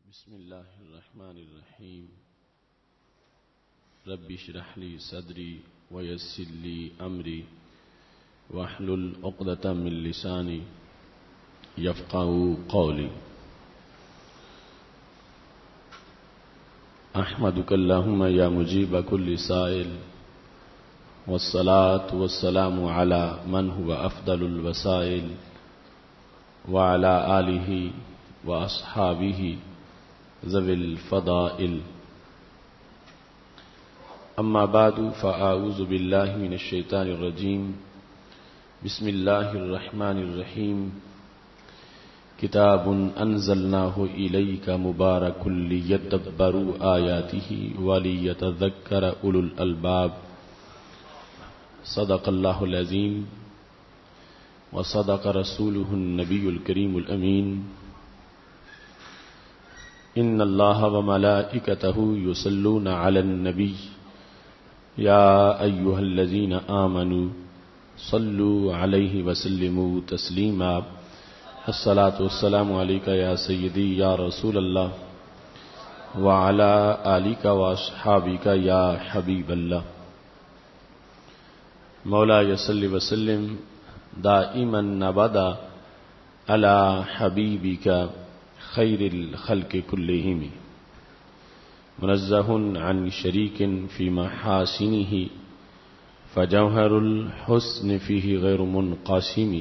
بسم الله الرحمن الرحيم رب اشرح لي صدري ويسر لي أمري واحلل عقدة من لساني يفقهوا قولي. أحمدك اللهم يا مجيب كل سائل، والصلاة والسلام على من هو أفضل الوسائل وعلى آله وأصحابه ذوي الفضائل. أما بعد فأعوذ بالله من الشيطان الرجيم. بسم الله الرحمن الرحيم. كتاب أنزلناه إليك مبارك ليدبروا آياته وليتذكر أولو الألباب. صدق الله العظيم وصدق رسوله النبي الكريم الأمين. إن الله وملائكته يصلون على النبي يا أيها الذين آمنوا صلوا عليه وسلموا تسليما. الصلاة والسلام عليك يا سيدي يا رسول الله وعلى آلك وأصحابك يا حبيب الله. مولاي صل وسلم دائما أبدا على حبيبك خير الخلق كلهم، منزه عن شريك في محاسنه فجوهر الحسن فيه غير منقسم.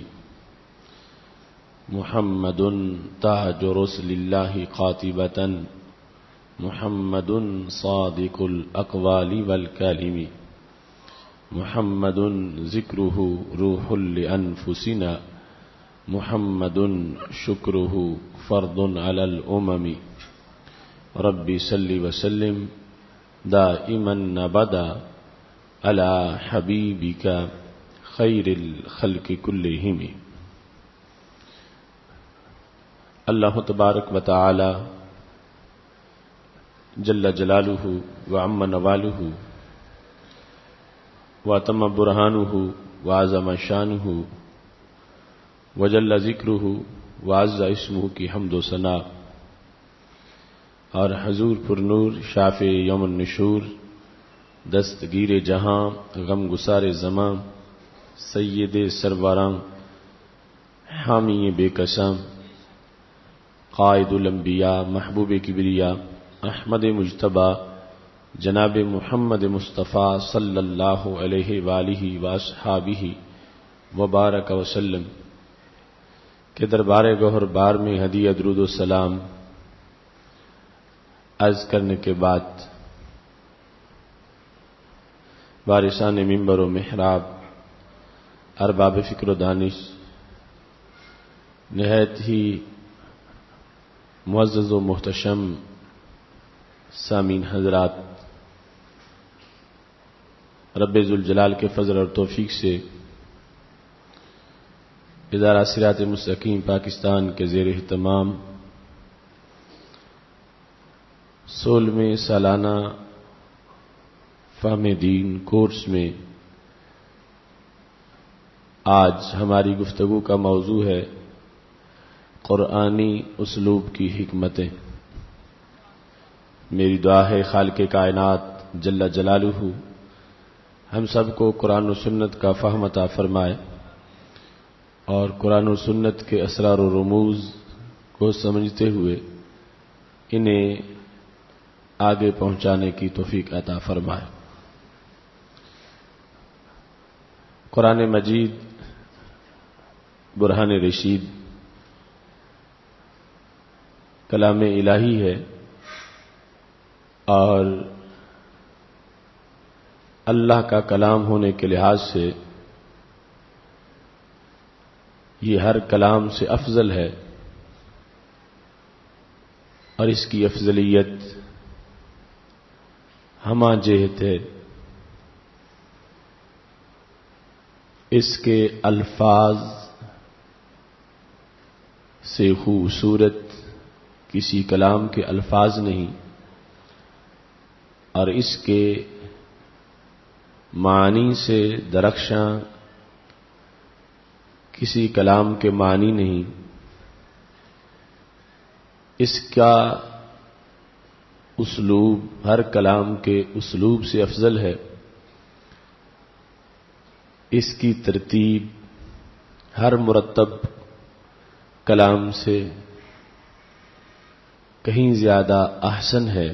محمد تاج رسل الله قاطبة، محمد صادق الأقوال والكلم، محمد ذكره روح لأنفسنا، محمد شكره فرض على الأمم. ربي صل وسلم دائما أبدا على حبيبك خير الخلق كلهم. اللہ تبارک و تعالی جل جلالہ وعم نوالہ وتم برہانہ وعظم شانہ وجل ذکرہ وعز اسمہ کی حمد و ثنا، اور حضور پر نور شافع یوم النشور، دستگیر جہاں غم گسار زماں، سید سروراں حامی بے کساں، قائد الانبیاء محبوب کبریا احمد مجتبی جناب محمد مصطفیٰ صلی اللہ علیہ وآلہ واصحابہ وبارک وسلم کے دربار گوہر بار میں ہدیہ درود و سلام عرض کرنے کے بعد وارثان منبر و محراب، ارباب فکر و دانش، نہایت ہی معزز و محتشم سامعین حضرات، رب ذوالجلال کے فضل اور توفیق سے ادارہ صراط مستقیم پاکستان کے زیر اہتمام 16ویں سالانہ فہم دین کورس میں آج ہماری گفتگو کا موضوع ہے قرآنی اسلوب کی حکمتیں. میری دعا ہے خالق کائنات جل جلالہ ہم سب کو قرآن و سنت کا فہم عطا فرمائے اور قرآن و سنت کے اسرار و رموز کو سمجھتے ہوئے انہیں آگے پہنچانے کی توفیق عطا فرمائے. قرآن مجید برہان رشید کلام الہی ہے، اور اللہ کا کلام ہونے کے لحاظ سے یہ ہر کلام سے افضل ہے، اور اس کی افضلیت ہمہ جہت ہے اس کے الفاظ سے خوبصورت کسی کلام کے الفاظ نہیں، اور اس کے معنی سے درخشاں کسی کلام کے معنی نہیں. اس کا اسلوب ہر کلام کے اسلوب سے افضل ہے، اس کی ترتیب ہر مرتب کلام سے کہیں زیادہ احسن ہے۔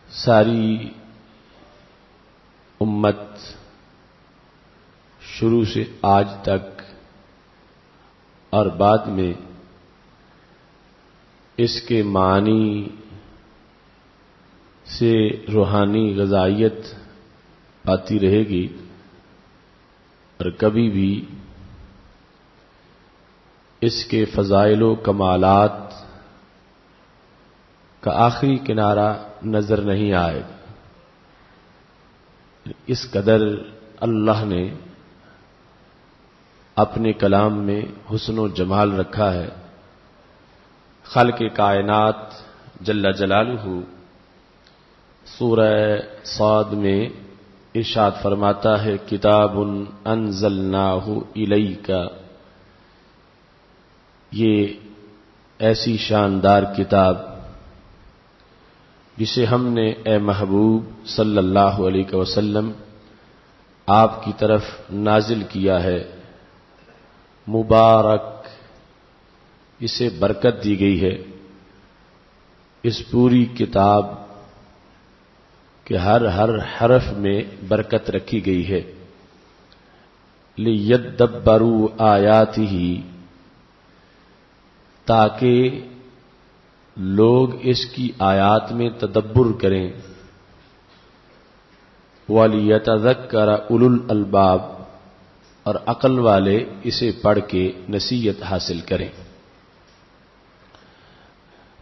ساری امت شروع سے آج تک اور بعد میں اس کے معنی سے روحانی غذائیت پاتی رہے گی، اور کبھی بھی اس کے فضائل و کمالات کا آخری کنارہ نظر نہیں آئے گا۔ اس قدر اللہ نے اپنے کلام میں حسن و جمال رکھا ہے۔ خالق کائنات جل جلالہ سورہ صاد میں ارشاد فرماتا ہے، کتاب انزلناہ الیک، یہ ایسی شاندار کتاب جسے ہم نے اے محبوب صلی اللہ علیہ وسلم آپ کی طرف نازل کیا ہے، مبارک، اسے برکت دی گئی ہے۔ اس پوری کتاب کے ہر حرف میں برکت رکھی گئی ہے۔ لِيَدَّبَّرُوا آیَاتِهِ، تاکہ لوگ اس کی آیات میں تدبر کریں، وَلِيَتَذَكَّرَ أُولُو الْأَلْبَابِ، اور عقل والے اسے پڑھ کے نصیحت حاصل کریں۔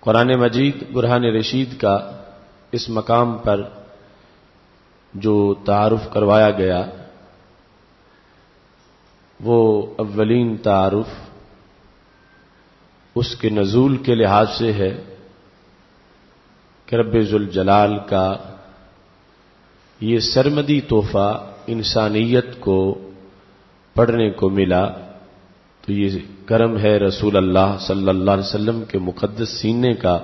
قرآن مجید برہان رشید کا اس مقام پر جو تعارف کروایا گیا وہ اولین تعارف اس کے نزول کے لحاظ سے ہے کہ رب ذوالجلال کا یہ سرمدی تحفہ انسانیت کو پڑھنے کو ملا، تو یہ کرم ہے رسول اللہ صلی اللہ علیہ وسلم کے مقدس سینے کا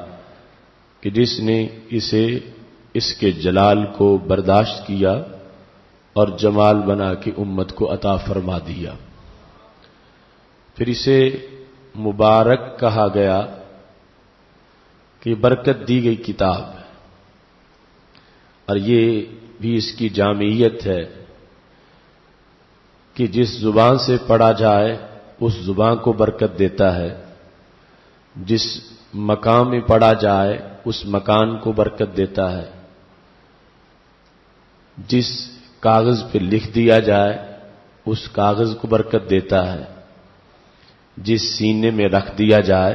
کہ جس نے اسے اس کے جلال کو برداشت کیا اور جمال بنا کے امت کو عطا فرما دیا۔ پھر اسے مبارک کہا گیا کہ برکت دی گئی کتاب، اور یہ بھی اس کی جامعیت ہے کہ جس زبان سے پڑھا جائے اس زبان کو برکت دیتا ہے، جس مقام میں پڑھا جائے اس مکان کو برکت دیتا ہے، جس کاغذ پہ لکھ دیا جائے اس کاغذ کو برکت دیتا ہے، جس سینے میں رکھ دیا جائے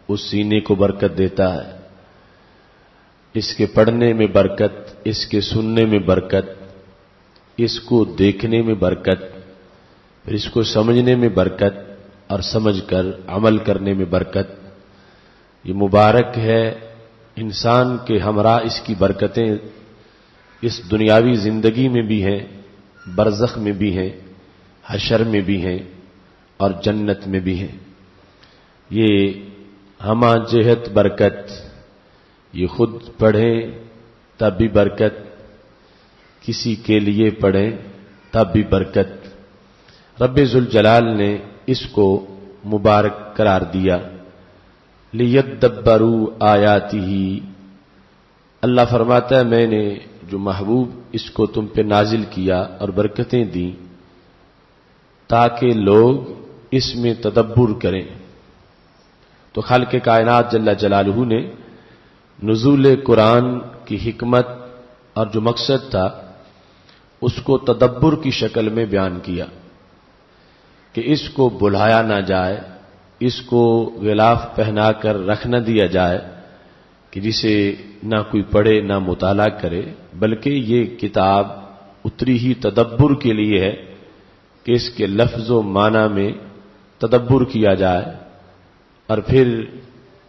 اس سینے کو برکت دیتا ہے۔ اس کے پڑھنے میں برکت، اس کے سننے میں برکت، اس کو دیکھنے میں برکت، پھر اس کو سمجھنے میں برکت، اور سمجھ کر عمل کرنے میں برکت۔ یہ مبارک ہے، انسان کے ہمراہ اس کی برکتیں اس دنیاوی زندگی میں بھی ہیں، برزخ میں بھی ہیں، حشر میں بھی ہیں، اور جنت میں بھی ہیں۔ یہ ہمہ جہت برکت، یہ خود پڑھیں تب بھی برکت، کسی کے لیے پڑھیں تب بھی برکت۔ رب ذوالجلال نے اس کو مبارک قرار دیا۔ لِيَدَّبَّرُوا آیَاتِهِ، اللہ فرماتا ہے میں نے جو محبوب اس کو تم پہ نازل کیا اور برکتیں دیں تاکہ لوگ اس میں تدبر کریں۔ تو خالق کائنات جل جلالہ نے نزول قرآن کی حکمت اور جو مقصد تھا اس کو تدبر کی شکل میں بیان کیا کہ اس کو بھلایا نہ جائے، اس کو غلاف پہنا کر رکھ نہ دیا جائے کہ جسے نہ کوئی پڑھے نہ مطالعہ کرے، بلکہ یہ کتاب اتری ہی تدبر کے لیے ہے کہ اس کے لفظ و معنی میں تدبر کیا جائے، اور پھر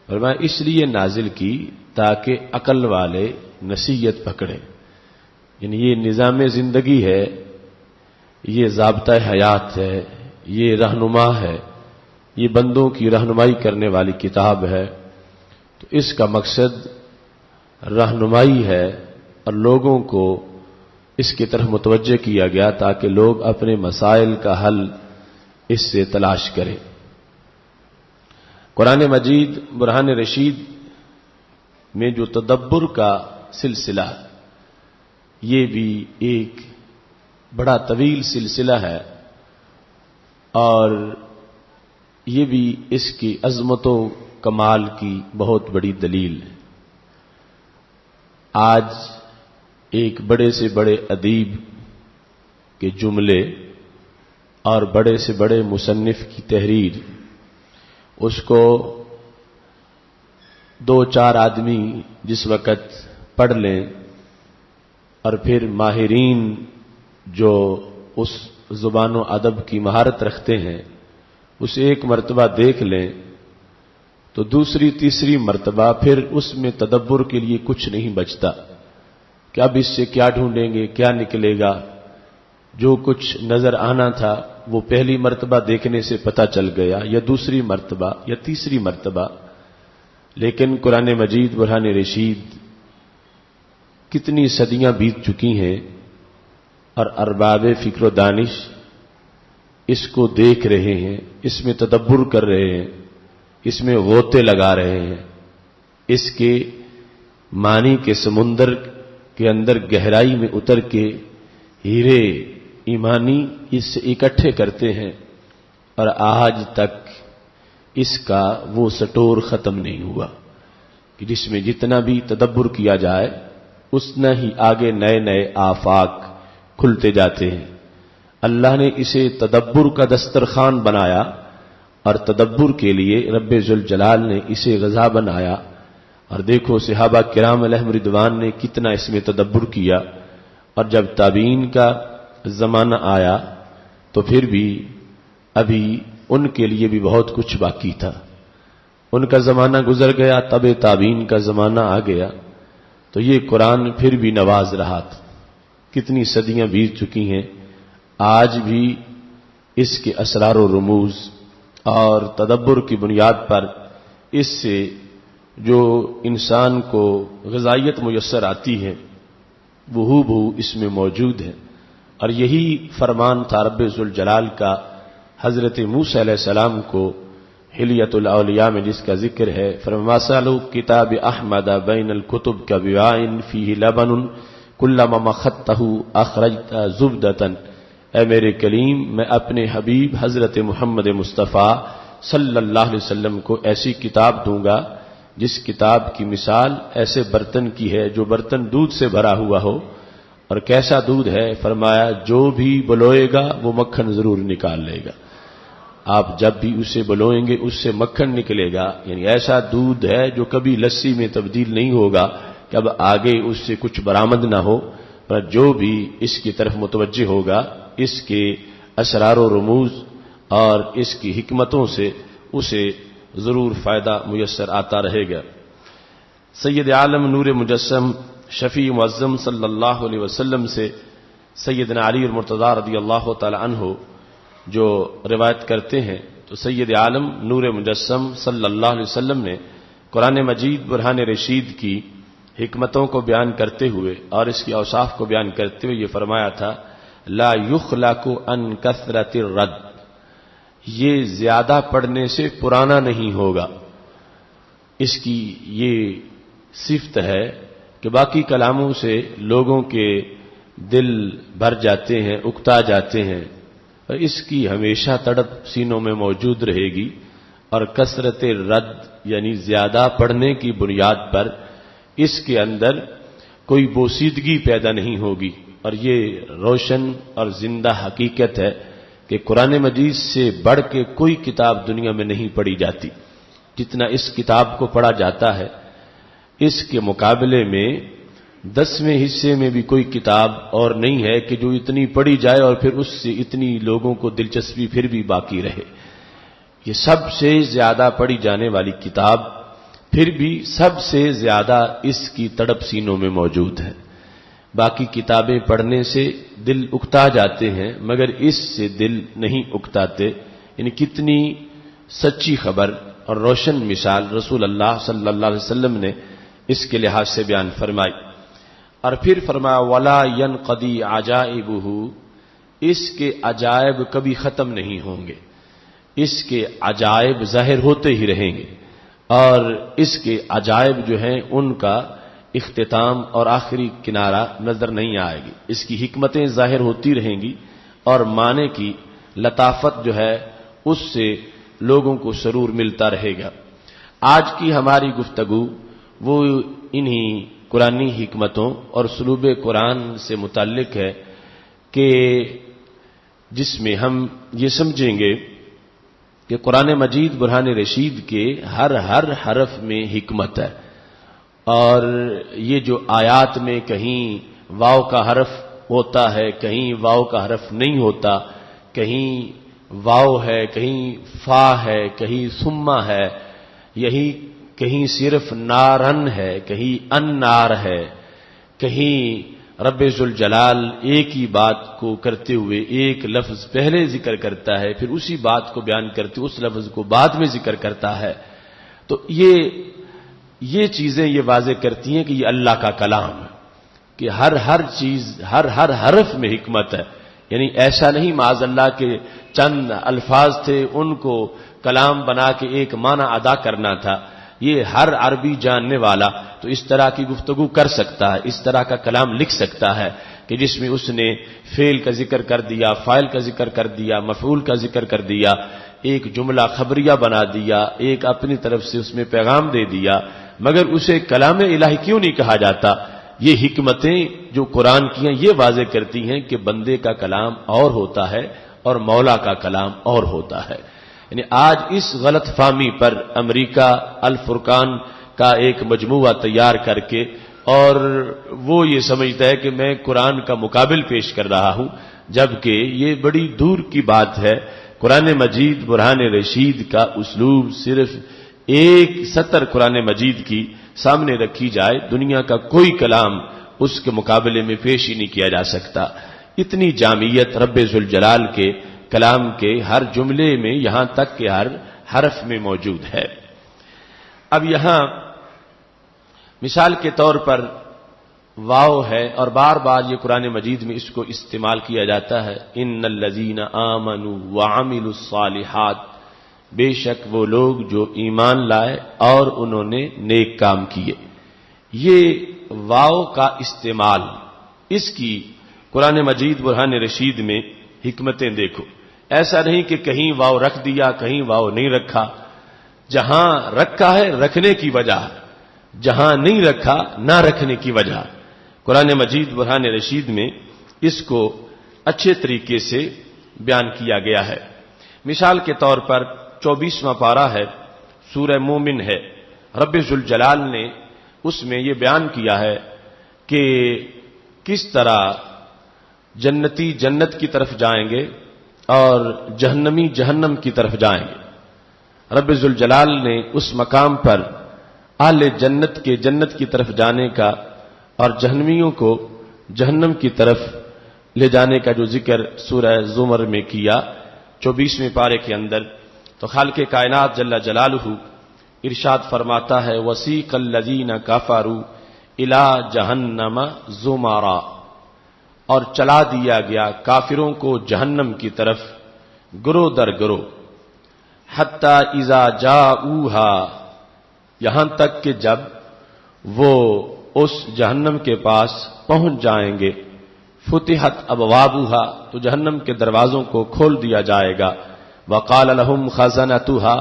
فرمایا اس لیے نازل کی تاکہ عقل والے نصیحت پکڑیں۔ یعنی یہ نظام زندگی ہے، یہ ضابطہ حیات ہے، یہ رہنما ہے، یہ بندوں کی رہنمائی کرنے والی کتاب ہے، تو اس کا مقصد رہنمائی ہے اور لوگوں کو اس کی طرف متوجہ کیا گیا تاکہ لوگ اپنے مسائل کا حل اس سے تلاش کریں۔ قرآن مجید برہان رشید میں جو تدبر کا سلسلہ، یہ بھی ایک بڑا طویل سلسلہ ہے اور یہ بھی اس کی عظمت و کمال کی بہت بڑی دلیل ہے۔ آج ایک بڑے سے بڑے ادیب کے جملے اور بڑے سے بڑے مصنف کی تحریر، اس کو دو چار آدمی جس وقت پڑھ لیں اور پھر ماہرین جو اس زبان و ادب کی مہارت رکھتے ہیں اسے ایک مرتبہ دیکھ لیں تو دوسری تیسری مرتبہ پھر اس میں تدبر کے لیے کچھ نہیں بچتا کہ اب اس سے کیا ڈھونڈیں گے، کیا نکلے گا۔ جو کچھ نظر آنا تھا وہ پہلی مرتبہ دیکھنے سے پتہ چل گیا یا دوسری مرتبہ یا تیسری مرتبہ، لیکن قرآن مجید برہان رشید کتنی صدیاں بیت چکی ہیں اور ارباب فکر و دانش اس کو دیکھ رہے ہیں، اس میں تدبر کر رہے ہیں، اس میں غوطے لگا رہے ہیں، اس کے معنی کے سمندر کے اندر گہرائی میں اتر کے ہیرے ایمانی اس سے اکٹھے کرتے ہیں، اور آج تک اس کا وہ سٹور ختم نہیں ہوا کہ جس میں جتنا بھی تدبر کیا جائے اتنا ہی آگے نئے نئے آفاق کھلتے جاتے ہیں۔ اللہ نے اسے تدبر کا دسترخوان بنایا اور تدبر کے لیے رب ذوالجلال نے اسے غذا بنایا، اور دیکھو صحابہ کرام علیہم رضوان نے کتنا اس میں تدبر کیا، اور جب تابعین کا زمانہ آیا تو پھر بھی ابھی ان کے لیے بھی بہت کچھ باقی تھا۔ ان کا زمانہ گزر گیا، تب تابعین کا زمانہ آ گیا تو یہ قرآن پھر بھی نواز رہا تھا۔ کتنی صدیاں بیت چکی ہیں، آج بھی اس کے اسرار و رموز اور تدبر کی بنیاد پر اس سے جو انسان کو غذائیت میسر آتی ہے وہ بہو اس میں موجود ہے، اور یہی فرمان تھا رب ذوالجلال کا حضرت موسیٰ علیہ السلام کو حلیۃ الاولیاء میں جس کا ذکر ہے، فرماسالو کتاب احمد بین الکتب کا بوائن فیہ لبن کلما مخطہ اخرجت زبدۃ، اے میرے کلیم میں اپنے حبیب حضرت محمد مصطفیٰ صلی اللہ علیہ وسلم کو ایسی کتاب دوں گا جس کتاب کی مثال ایسے برتن کی ہے جو برتن دودھ سے بھرا ہوا ہو، اور کیسا دودھ ہے؟ فرمایا جو بھی بلوئے گا وہ مکھن ضرور نکال لے گا۔ آپ جب بھی اسے بلوئیں گے اس سے مکھن نکلے گا، یعنی ایسا دودھ ہے جو کبھی لسی میں تبدیل نہیں ہوگا کہ اب آگے اس سے کچھ برآمد نہ ہو، پر جو بھی اس کی طرف متوجہ ہوگا اس کے اسرار و رموز اور اس کی حکمتوں سے اسے ضرور فائدہ میسر آتا رہے گا۔ سید عالم نور مجسم شفیع معظم صلی اللہ علیہ وسلم سے سیدنا علی المرتضی رضی اللہ تعالی عنہ جو روایت کرتے ہیں، تو سید عالم نور مجسم صلی اللہ علیہ وسلم نے قرآن مجید برہان رشید کی حکمتوں کو بیان کرتے ہوئے اور اس کی اوصاف کو بیان کرتے ہوئے یہ فرمایا تھا، لا یخلق عن کثرت الرد، یہ زیادہ پڑھنے سے پرانا نہیں ہوگا۔ اس کی یہ صفت ہے کہ باقی کلاموں سے لوگوں کے دل بھر جاتے ہیں، اکتا جاتے ہیں، اور اس کی ہمیشہ تڑپ سینوں میں موجود رہے گی، اور کثرت رد یعنی زیادہ پڑھنے کی بنیاد پر اس کے اندر کوئی بوسیدگی پیدا نہیں ہوگی، اور یہ روشن اور زندہ حقیقت ہے کہ قرآن مجید سے بڑھ کے کوئی کتاب دنیا میں نہیں پڑھی جاتی۔ جتنا اس کتاب کو پڑھا جاتا ہے اس کے مقابلے میں 10ویں حصے میں بھی کوئی کتاب اور نہیں ہے کہ جو اتنی پڑھی جائے اور پھر اس سے اتنی لوگوں کو دلچسپی پھر بھی باقی رہے۔ یہ سب سے زیادہ پڑھی جانے والی کتاب، پھر بھی سب سے زیادہ اس کی تڑپ سینوں میں موجود ہے۔ باقی کتابیں پڑھنے سے دل اکتا جاتے ہیں مگر اس سے دل نہیں اکتاتے، یعنی کتنی سچی خبر اور روشن مثال رسول اللہ صلی اللہ علیہ وسلم نے اس کے لحاظ سے بیان فرمائی. اور پھر فرمایا ولا ينقضی عجائبہ، اس کے عجائب کبھی ختم نہیں ہوں گے، اس کے عجائب ظاہر ہوتے ہی رہیں گے، اور اس کے عجائب جو ہیں ان کا اختتام اور آخری کنارہ نظر نہیں آئے گی. اس کی حکمتیں ظاہر ہوتی رہیں گی اور معنی کی لطافت جو ہے اس سے لوگوں کو سرور ملتا رہے گا. آج کی ہماری گفتگو وہ انہی قرآنی حکمتوں اور اسلوب قرآن سے متعلق ہے کہ جس میں ہم یہ سمجھیں گے کہ قرآن مجید برہان رشید کے ہر حرف میں حکمت ہے، اور یہ جو آیات میں کہیں واو کا حرف ہوتا ہے، کہیں واو کا حرف نہیں ہوتا، کہیں واو ہے، کہیں فا ہے، کہیں ثمہ ہے، یہی کہیں صرف نارن ہے، کہیں ان نار ہے، کہیں رب ذوالجلال ایک ہی بات کو کرتے ہوئے ایک لفظ پہلے ذکر کرتا ہے، پھر اسی بات کو بیان کرتے اس لفظ کو بعد میں ذکر کرتا ہے. تو یہ چیزیں یہ واضح کرتی ہیں کہ یہ اللہ کا کلام ہے، کہ ہر چیز ہر حرف میں حکمت ہے. یعنی ایسا نہیں معاذ اللہ کے چند الفاظ تھے ان کو کلام بنا کے ایک معنی ادا کرنا تھا. یہ ہر عربی جاننے والا تو اس طرح کی گفتگو کر سکتا ہے، اس طرح کا کلام لکھ سکتا ہے کہ جس میں اس نے فعل کا ذکر کر دیا، فاعل کا ذکر کر دیا، مفعول کا ذکر کر دیا، ایک جملہ خبریہ بنا دیا، ایک اپنی طرف سے اس میں پیغام دے دیا. مگر اسے کلام الہی کیوں نہیں کہا جاتا؟ یہ حکمتیں جو قرآن کی ہیں یہ واضح کرتی ہیں کہ بندے کا کلام اور ہوتا ہے اور مولا کا کلام اور ہوتا ہے. یعنی آج اس غلط فہمی پر امریکہ الفرقان کا ایک مجموعہ تیار کر کے اور وہ یہ سمجھتا ہے کہ میں قرآن کا مقابل پیش کر رہا ہوں، جبکہ یہ بڑی دور کی بات ہے. قرآن مجید برہان رشید کا اسلوب صرف ایک سطر قرآن مجید کی سامنے رکھی جائے، دنیا کا کوئی کلام اس کے مقابلے میں پیش ہی نہیں کیا جا سکتا. اتنی جامعیت رب ذوالجلال کے کلام کے ہر جملے میں، یہاں تک کہ ہر حرف میں موجود ہے. اب یہاں مثال کے طور پر واو ہے، اور بار بار یہ قرآن مجید میں اس کو استعمال کیا جاتا ہے. ان الذین آمنوا وعملوا الصالحات، بے شک وہ لوگ جو ایمان لائے اور انہوں نے نیک کام کیے. یہ واو کا استعمال، اس کی قرآن مجید برہان رشید میں حکمتیں دیکھو. ایسا نہیں کہ کہیں واو رکھ دیا کہیں واو نہیں رکھا، جہاں رکھا ہے رکھنے کی وجہ، جہاں نہیں رکھا نہ رکھنے کی وجہ. قرآن مجید برہان رشید میں اس کو اچھے طریقے سے بیان کیا گیا ہے. مثال کے طور پر 24واں پارہ ہے، سورہ مومن ہے. رب ذوالجلال نے اس میں یہ بیان کیا ہے کہ کس طرح جنتی جنت کی طرف جائیں گے اور جہنمی جہنم کی طرف جائیں گے. رب ذوالجلال نے اس مقام پر اہل جنت کے جنت کی طرف جانے کا اور جہنمیوں کو جہنم کی طرف لے جانے کا جو ذکر سورہ زمر میں کیا 24ویں پارے کے اندر، تو خالق کائنات جل جلالہ ارشاد فرماتا ہے وسیق الذین کفروا الی جہنم زمرا، اور چلا دیا گیا کافروں کو جہنم کی طرف گروہ در گروہ. حتی اذا جاؤہا، یہاں تک کہ جب وہ اس جہنم کے پاس پہنچ جائیں گے، فتحت ابوابہا، تو جہنم کے دروازوں کو کھول دیا جائے گا. وقال لہم خزنتہا،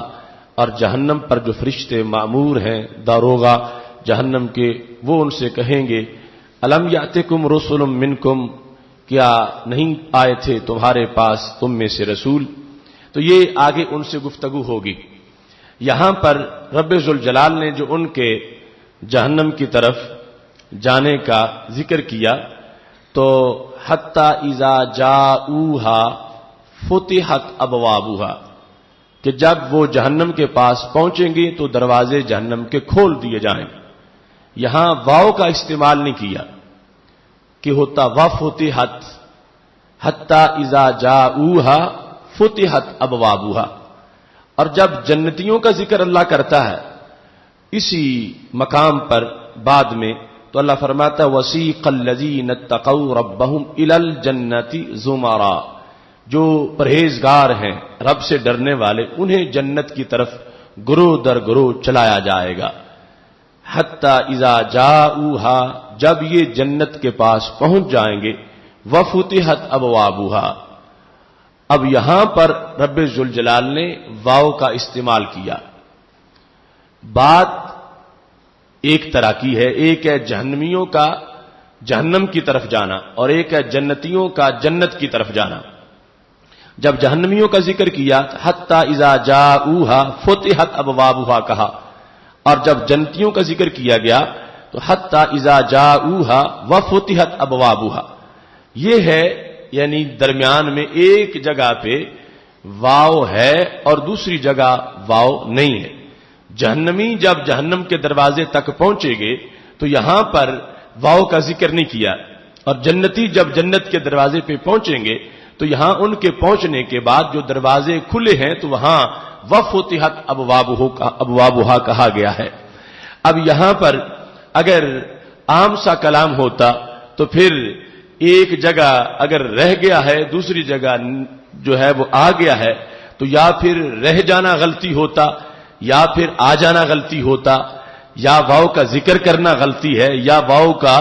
اور جہنم پر جو فرشتے مامور ہیں داروغہ جہنم کے، وہ ان سے کہیں گے الم یاتکم رسل منکم، کیا نہیں آئے تھے تمہارے پاس تم میں سے رسول؟ تو یہ آگے ان سے گفتگو ہوگی. یہاں پر رب ذوالجلال نے جو ان کے جہنم کی طرف جانے کا ذکر کیا تو حتی اذا جاؤہا فتحت ابوابہا، کہ جب وہ جہنم کے پاس پہنچیں گے تو دروازے جہنم کے کھول دیے جائیں گے. یہاں واو کا استعمال نہیں کیا کہ ہوتا وفتحت، حتی اذا جاؤہا فتحت ابوابہا، اور جب جنتیوں کا ذکر اللہ کرتا ہے اسی مقام پر بعد میں تو اللہ فرماتا ہے وَسِيقَ الَّذِينَ اتَّقَوْا رَبَّهُمْ إِلَى الْجَنَّةِ زُمَرًا، جو پرہیزگار ہیں رب سے ڈرنے والے انہیں جنت کی طرف گروہ در گروہ چلایا جائے گا. حتی اذا جاؤوہا، جب یہ جنت کے پاس پہنچ جائیں گے، وفتحت ابوابها. اب یہاں پر رب ذوالجلال نے واو کا استعمال کیا. بات ایک طرح کی ہے، ایک ہے جہنمیوں کا جہنم کی طرف جانا اور ایک ہے جنتیوں کا جنت کی طرف جانا. جب جہنمیوں کا ذکر کیا حتی اذا جاؤوہا فتحت ابوابها کہا، اور جب جنتیوں کا ذکر کیا گیا تو حتی اذا جاؤوہا وفتحت ابوابها. یہ ہے یعنی درمیان میں ایک جگہ پہ واو ہے اور دوسری جگہ واو نہیں ہے. جہنمی جب جہنم کے دروازے تک پہنچے گے تو یہاں پر واو کا ذکر نہیں کیا، اور جنتی جب جنت کے دروازے پہ پہنچیں گے تو یہاں ان کے پہنچنے کے بعد جو دروازے کھلے ہیں تو وہاں وفتحت ابوابها کہا گیا ہے. اب یہاں پر اگر عام سا کلام ہوتا تو پھر ایک جگہ اگر رہ گیا ہے دوسری جگہ جو ہے وہ آ گیا ہے تو یا پھر رہ جانا غلطی ہوتا یا پھر آ جانا غلطی ہوتا، یا واو کا ذکر کرنا غلطی ہے یا واو کا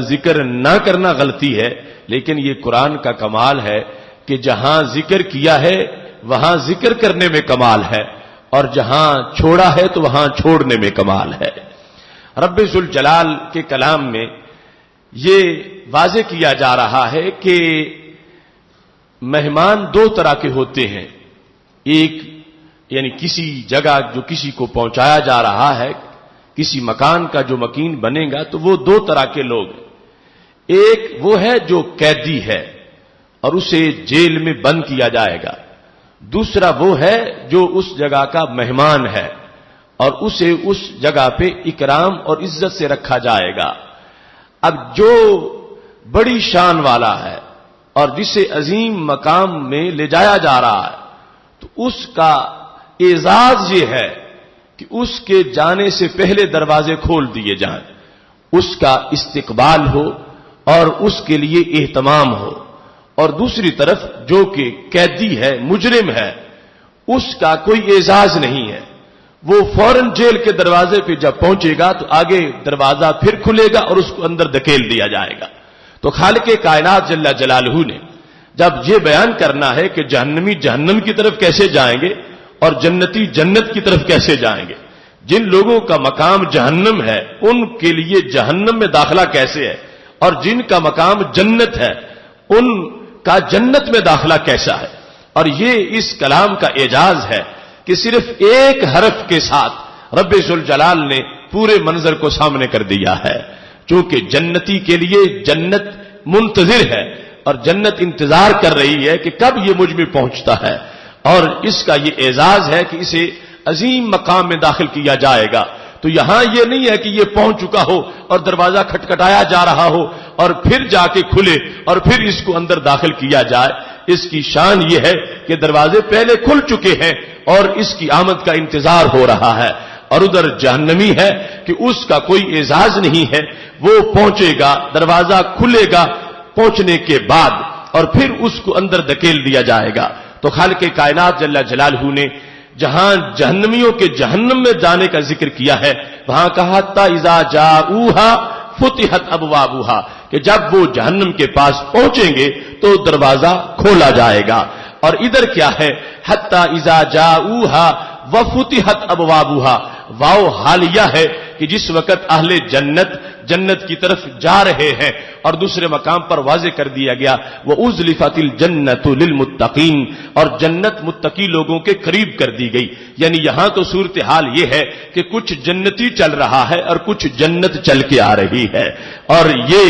ذکر نہ کرنا غلطی ہے. لیکن یہ قرآن کا کمال ہے کہ جہاں ذکر کیا ہے وہاں ذکر کرنے میں کمال ہے، اور جہاں چھوڑا ہے تو وہاں چھوڑنے میں کمال ہے. رب ذوالجلال کے کلام میں یہ واضح کیا جا رہا ہے کہ مہمان دو طرح کے ہوتے ہیں. ایک یعنی کسی جگہ جو کسی کو پہنچایا جا رہا ہے، کسی مکان کا جو مکین بنے گا تو وہ دو طرح کے لوگ ہیں. ایک وہ ہے جو قیدی ہے اور اسے جیل میں بند کیا جائے گا. دوسرا وہ ہے جو اس جگہ کا مہمان ہے اور اسے اس جگہ پہ اکرام اور عزت سے رکھا جائے گا. اب جو بڑی شان والا ہے اور جسے عظیم مقام میں لے جایا جا رہا ہے تو اس کا اعزاز یہ ہے کہ اس کے جانے سے پہلے دروازے کھول دیے جائیں، اس کا استقبال ہو اور اس کے لیے اہتمام ہو. اور دوسری طرف جو کہ قیدی ہے مجرم ہے اس کا کوئی اعزاز نہیں ہے. وہ فوراً جیل کے دروازے پہ جب پہنچے گا تو آگے دروازہ پھر کھلے گا اور اس کو اندر دھکیل دیا جائے گا. تو خالق کائنات جل جلالہ نے جب یہ بیان کرنا ہے کہ جہنمی جہنم کی طرف کیسے جائیں گے اور جنتی جنت کی طرف کیسے جائیں گے، جن لوگوں کا مقام جہنم ہے ان کے لیے جہنم میں داخلہ کیسے ہے، اور جن کا مقام جنت ہے ان کا جنت میں داخلہ کیسا ہے. اور یہ اس کلام کا اعجاز ہے کہ صرف ایک حرف کے ساتھ رب ذوالجلال نے پورے منظر کو سامنے کر دیا ہے. چونکہ جنتی کے لیے جنت منتظر ہے اور جنت انتظار کر رہی ہے کہ کب یہ مجھ میں پہنچتا ہے، اور اس کا یہ اعزاز ہے کہ اسے عظیم مقام میں داخل کیا جائے گا. تو یہاں یہ نہیں ہے کہ یہ پہنچ چکا ہو اور دروازہ کھٹکھٹایا جا رہا ہو اور پھر جا کے کھلے اور پھر اس کو اندر داخل کیا جائے. اس کی شان یہ ہے کہ دروازے پہلے کھل چکے ہیں اور اس کی آمد کا انتظار ہو رہا ہے. اور ادھر جہنمی ہے کہ اس کا کوئی اعزاز نہیں ہے، وہ پہنچے گا، دروازہ کھلے گا پہنچنے کے بعد اور پھر اس کو اندر دھکیل دیا جائے گا. تو خالق کائنات جل جلالہ نے جہاں جہنمیوں کے جہنم میں جانے کا ذکر کیا ہے وہاں کہا حتی اذا جاؤوہا فتحت ابوابها کہ جب وہ جہنم کے پاس پہنچیں گے تو دروازہ کھولا جائے گا. اور ادھر کیا ہے حتی اذا جاؤوہا وفتحت ابوابها، واو حالیہ ہے کہ جس وقت اہل جنت کی طرف جا رہے ہیں. اور دوسرے مقام پر واضح کر دیا گیا وَأُزْلِفَتِ الْجَنَّةُ لِلْمُتَّقِينَ، اور جنت متقی لوگوں کے قریب کر دی گئی. یعنی یہاں تو صورتحال یہ ہے کہ کچھ جنتی چل رہا ہے اور کچھ جنت چل کے آ رہی ہے، اور یہ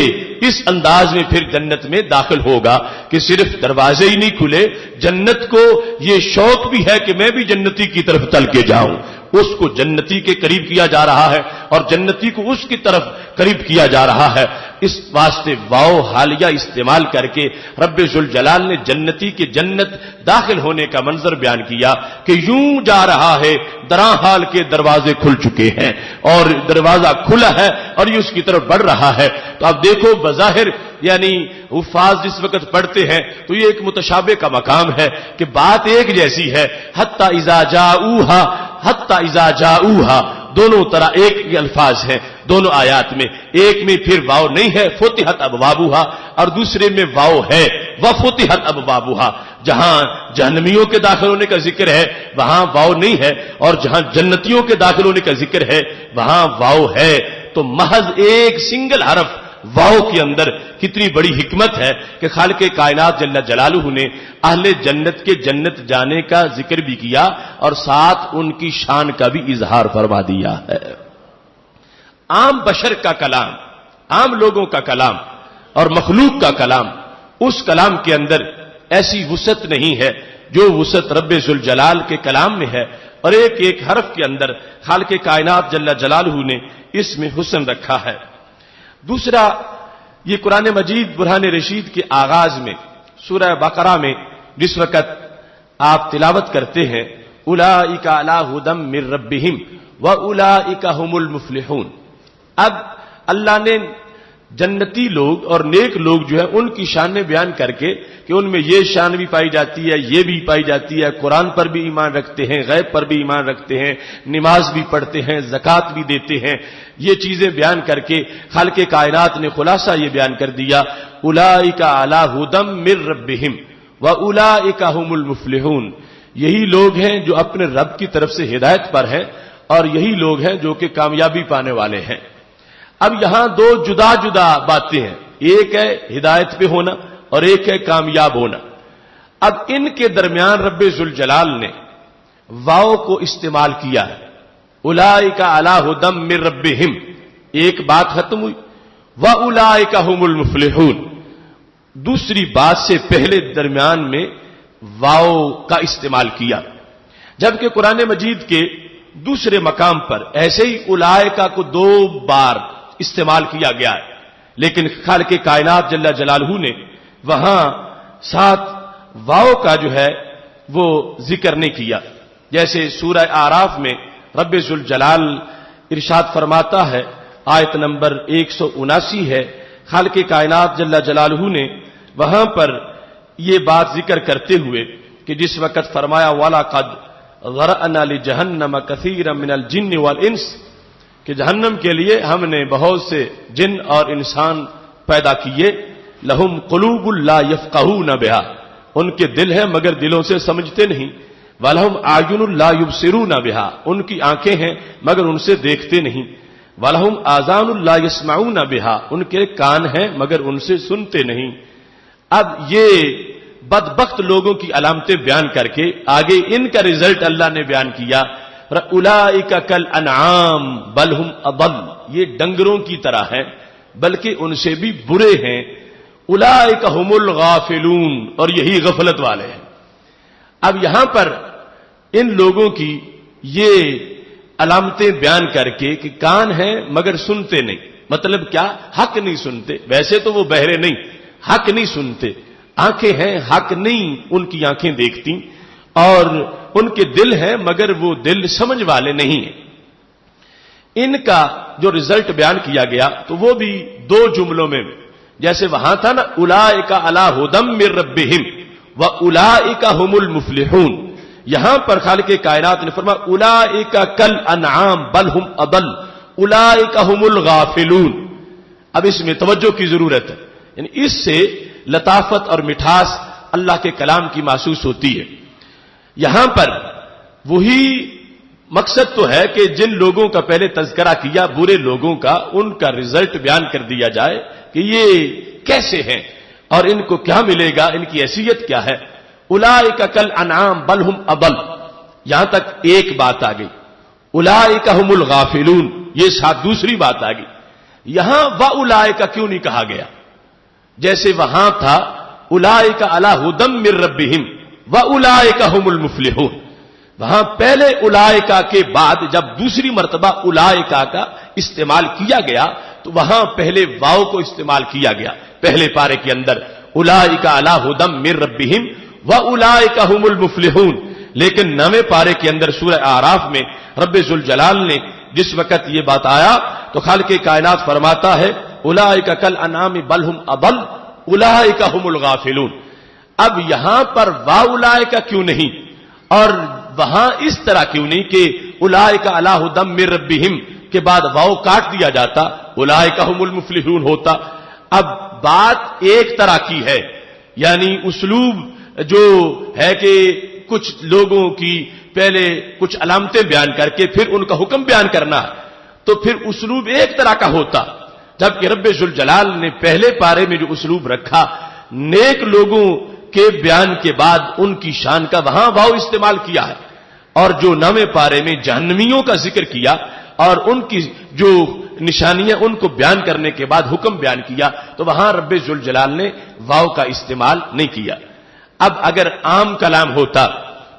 اس انداز میں پھر جنت میں داخل ہوگا کہ صرف دروازے ہی نہیں کھلے، جنت کو یہ شوق بھی ہے کہ میں بھی جنتی کی طرف چل کے جاؤں. اس کو جنتی کے قریب کیا جا رہا ہے اور جنتی کو اس کی طرف قریب کیا جا رہا ہے. اس واسطے واو حالیہ استعمال کر کے رب ذوالجلال نے جنتی کے جنت داخل ہونے کا منظر بیان کیا کہ یوں جا رہا ہے، دراں حال کے دروازے کھل چکے ہیں اور دروازہ کھلا ہے اور یہ اس کی طرف بڑھ رہا ہے۔ تو اب دیکھو بظاہر یعنی حفاظ جس وقت پڑھتے ہیں تو یہ ایک متشابہ کا مقام ہے کہ بات ایک جیسی ہے، حتی اذا جاؤہا، حتی اذا جاؤہا، دونوں طرح ایک کے الفاظ ہیں دونوں آیات میں، ایک میں پھر واو نہیں ہے فتحت ابوابها اور دوسرے میں واو ہے وفتحت ابوابها۔ جہاں جہنمیوں کے داخل ہونے کا ذکر ہے وہاں واو نہیں ہے اور جہاں جنتیوں کے داخل ہونے کا ذکر ہے وہاں واو ہے۔ تو محض ایک سنگل حرف واو کے اندر کتنی بڑی حکمت ہے کہ خالق کائنات جل جلالہ نے اہل جنت کے جنت جانے کا ذکر بھی کیا اور ساتھ ان کی شان کا بھی اظہار فرما دیا ہے۔ عام بشر کا کلام، عام لوگوں کا کلام اور مخلوق کا کلام، اس کلام کے اندر ایسی وسعت نہیں ہے جو وسعت رب ذوالجلال کے کلام میں ہے، اور ایک ایک حرف کے اندر خالق کائنات جل جلالہ نے اس میں حسن رکھا ہے۔ دوسرا، یہ قرآن مجید برہان رشید کے آغاز میں سورہ بقرہ میں جس وقت آپ تلاوت کرتے ہیں اولئک علی ھدی من ربہم واولئک ھم المفلحون، اب اللہ نے جنتی لوگ اور نیک لوگ جو ہے ان کی شانیں بیان کر کے کہ ان میں یہ شان بھی پائی جاتی ہے، یہ بھی پائی جاتی ہے، قرآن پر بھی ایمان رکھتے ہیں، غیب پر بھی ایمان رکھتے ہیں، نماز بھی پڑھتے ہیں، زکوٰۃ بھی دیتے ہیں، یہ چیزیں بیان کر کے خالق کائنات نے خلاصہ یہ بیان کر دیا اولئک علی ھدی من ربہم واولئک ھم المفلحون، یہی لوگ ہیں جو اپنے رب کی طرف سے ہدایت پر ہیں اور یہی لوگ ہیں جو کہ کامیابی پانے والے ہیں۔ اب یہاں دو جدا جدا باتیں ہیں، ایک ہے ہدایت پہ ہونا اور ایک ہے کامیاب ہونا۔ اب ان کے درمیان رب ذوالجلال نے واو کو استعمال کیا ہے، اولئک علی ھدی من ربہم، ایک بات ختم ہوئی، واولئک ھم المفلحون، دوسری بات سے پہلے درمیان میں واو کا استعمال کیا، جبکہ قرآن مجید کے دوسرے مقام پر ایسے ہی اولئک کو 2 بار استعمال کیا گیا ہے، لیکن خالق کائنات جل جلالہ نے وہاں ساتھ واو کا جو ہے وہ ذکر نہیں کیا۔ جیسے سورہ اعراف میں رب ذوالجلال ارشاد فرماتا ہے، آیت نمبر 179 ہے، خالق کائنات جل جلالہ نے وہاں پر یہ بات ذکر کرتے ہوئے کہ جس وقت فرمایا وَلَقَدْ ذَرَأْنَا لِجَهَنَّمَ كَثِيرًا مِنَ الْجِنِّ وَالْإِنسِ، کہ جہنم کے لیے ہم نے بہت سے جن اور انسان پیدا کیے، لہم قلوب لا یفقہون بہا، ان کے دل ہیں مگر دلوں سے سمجھتے نہیں، ولہم اعین لا یبصرون بہا، ان کی آنکھیں ہیں مگر ان سے دیکھتے نہیں، ولہم آذان لا یسمعون بہا، ان کے کان ہیں مگر ان سے سنتے نہیں۔ اب یہ بدبخت لوگوں کی علامتیں بیان کر کے آگے ان کا رزلٹ اللہ نے بیان کیا، اولئک کالانعام بل ہم اضل، یہ ڈنگروں کی طرح ہیں بلکہ ان سے بھی برے ہیں، اولئک ہم الغافلون، اور یہی غفلت والے ہیں۔ اب یہاں پر ان لوگوں کی یہ علامتیں بیان کر کے کہ کان ہیں مگر سنتے نہیں، مطلب کیا؟ حق نہیں سنتے، ویسے تو وہ بہرے نہیں، حق نہیں سنتے، آنکھیں ہیں حق نہیں ان کی آنکھیں دیکھتی، اور ان کے دل ہیں مگر وہ دل سمجھ والے نہیں ہیں۔ ان کا جو رزلٹ بیان کیا گیا تو وہ بھی 2 جملوں میں، جیسے وہاں تھا نا اولئک علی ھدی من ربہم واولئک ھم المفلحون، یہاں پر خالق کائنات نے فرمایا اولئک کالانعام بل ہم اضل اولئک ھم الغافلون۔ اب اس میں توجہ کی ضرورت ہے، یعنی اس سے لطافت اور مٹھاس اللہ کے کلام کی محسوس ہوتی ہے۔ یہاں پر وہی مقصد تو ہے کہ جن لوگوں کا پہلے تذکرہ کیا برے لوگوں کا، ان کا رزلٹ بیان کر دیا جائے کہ یہ کیسے ہیں اور ان کو کیا ملے گا، ان کی حیثیت کیا ہے۔ اولئک کالانعام بل ہم اضل، یہاں تک ایک بات آ گئی، اولئک ہم الغافلون یہ ساتھ دوسری بات آ گئی۔ یہاں واولئک کیوں نہیں کہا گیا؟ جیسے وہاں تھا اولئک علی ھدی من ربہم واولئک ھم المفلحون، وہاں پہلے اولئک کے بعد جب دوسری مرتبہ اولئک کا استعمال کیا گیا تو وہاں پہلے واو کو استعمال کیا گیا پہلے پارے کے اندر، اولئک علی ھدی من ربہم واولئک ھم المفلحون. لیکن 9ویں پارے کے اندر سورہ اعراف میں رب ذوالجلال نے جس وقت یہ بات آیا تو خالق کائنات فرماتا ہے اولئک کالانعام بل ھم اضل اولئک ھم الغافلون. اب یہاں پر واولئک کیوں نہیں اور وہاں اس طرح کیوں نہیں کہ اولئک علی ھدی من ربہم کے بعد واو کاٹ دیا جاتا اولئک ھم المفلحون ہوتا؟ اب بات ایک طرح کی ہے، یعنی اسلوب جو ہے کہ کچھ لوگوں کی پہلے کچھ علامتیں بیان کر کے پھر ان کا حکم بیان کرنا، تو پھر اسلوب ایک طرح کا ہوتا، جبکہ رب ذوالجلال نے پہلے پارے میں جو اسلوب رکھا نیک لوگوں کے بیان کے بعد ان کی شان کا وہاں واو استعمال کیا ہے، اور جو 9ویں پارے میں جہنمیوں کا ذکر کیا اور ان کی جو نشانیاں ان کو بیان کرنے کے بعد حکم بیان کیا تو وہاں رب ذوالجلال نے واو کا استعمال نہیں کیا. اب اگر عام کلام ہوتا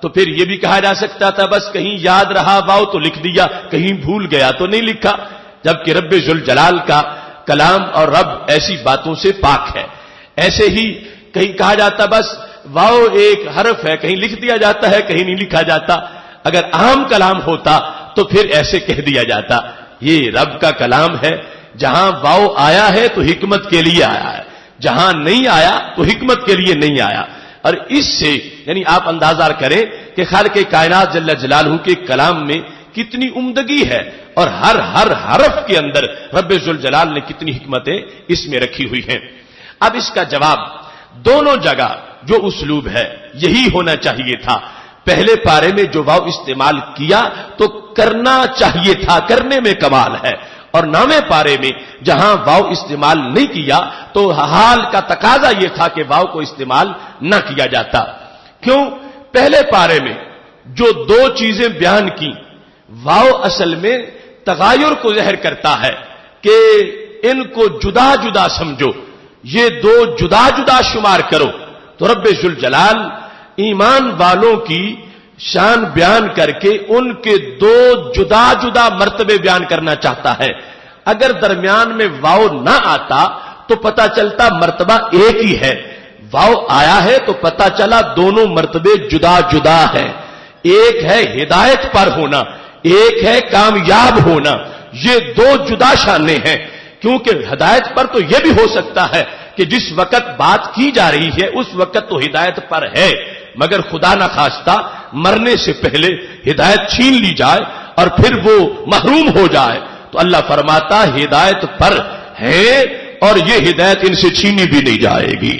تو پھر یہ بھی کہا جا سکتا تھا بس کہیں یاد رہا واو تو لکھ دیا، کہیں بھول گیا تو نہیں لکھا، جبکہ رب ذوالجلال کا کلام اور رب ایسی باتوں سے پاک ہے. ایسے ہی کہیں کہا جاتا بس واو ایک حرف ہے، کہیں لکھ دیا جاتا ہے کہیں نہیں لکھا جاتا. اگر عام کلام ہوتا تو پھر ایسے کہہ دیا جاتا. یہ رب کا کلام ہے، جہاں واو آیا ہے تو حکمت کے لیے آیا ہے، جہاں نہیں آیا تو حکمت کے لیے نہیں آیا. اور اس سے یعنی آپ اندازہ کریں کہ خالق کائنات جل جلالہ کے کلام میں کتنی عمدگی ہے اور ہر حرف کے اندر رب ذوالجلال نے کتنی حکمتیں اس میں رکھی ہوئی ہیں. اب اس کا جواب دونوں جگہ جو اسلوب ہے یہی ہونا چاہیے تھا. پہلے پارے میں جو واو استعمال کیا تو کرنا چاہیے تھا، کرنے میں کمال ہے، اور 9ویں پارے میں جہاں واو استعمال نہیں کیا تو حال کا تقاضا یہ تھا کہ واو کو استعمال نہ کیا جاتا. کیوں؟ پہلے پارے میں جو دو چیزیں بیان کی واو اصل میں تغایر کو ظاہر کرتا ہے کہ ان کو جدا جدا سمجھو، یہ دو جدا جدا شمار کرو. تو رب ذوالجلال ایمان والوں کی شان بیان کر کے ان کے دو جدا جدا مرتبے بیان کرنا چاہتا ہے. اگر درمیان میں واو نہ آتا تو پتا چلتا مرتبہ ایک ہی ہے، واو آیا ہے تو پتا چلا دونوں مرتبے جدا جدا ہیں. ایک ہے ہدایت پر ہونا، ایک ہے کامیاب ہونا. یہ دو جدا شانیں ہیں، کیونکہ ہدایت پر تو یہ بھی ہو سکتا ہے کہ جس وقت بات کی جا رہی ہے اس وقت تو ہدایت پر ہے، مگر خدا نہ خواستہ مرنے سے پہلے ہدایت چھین لی جائے اور پھر وہ محروم ہو جائے تو اللہ فرماتا ہدایت پر ہے اور یہ ہدایت ان سے چھینی بھی نہیں جائے گی.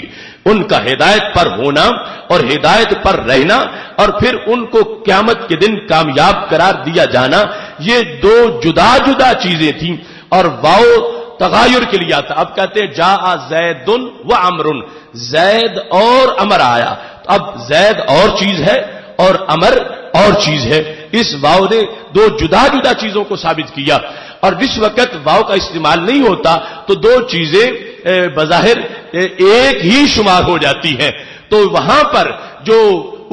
ان کا ہدایت پر ہونا اور ہدایت پر رہنا اور پھر ان کو قیامت کے دن کامیاب قرار دیا جانا، یہ دو جدا جدا چیزیں تھیں. اور واو تغایر کے لیے آتا. اب کہتے ہیں جاء زید و عمر، زید اور امر آیا. اب زید اور چیز ہے اور امر اور چیز ہے. اس واو نے دو جدا جدا چیزوں کو ثابت کیا. اور جس وقت واو کا استعمال نہیں ہوتا تو دو چیزیں بظاہر ایک ہی شمار ہو جاتی ہیں. تو وہاں پر جو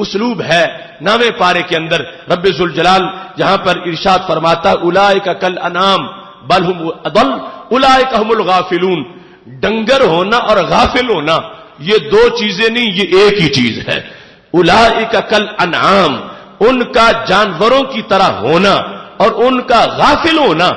اسلوب ہے 9ویں پارے کے اندر رب ذوالجلال جہاں پر ارشاد فرماتا اولئک کالانعام بل ھم اضل اولئک ھم الغافلون، ڈنگر ہونا اور غافل ہونا یہ دو چیزیں نہیں، یہ ایک ہی چیز ہے. اولئک کالانعام، ان کا جانوروں کی طرح ہونا اور ان کا غافل ہونا.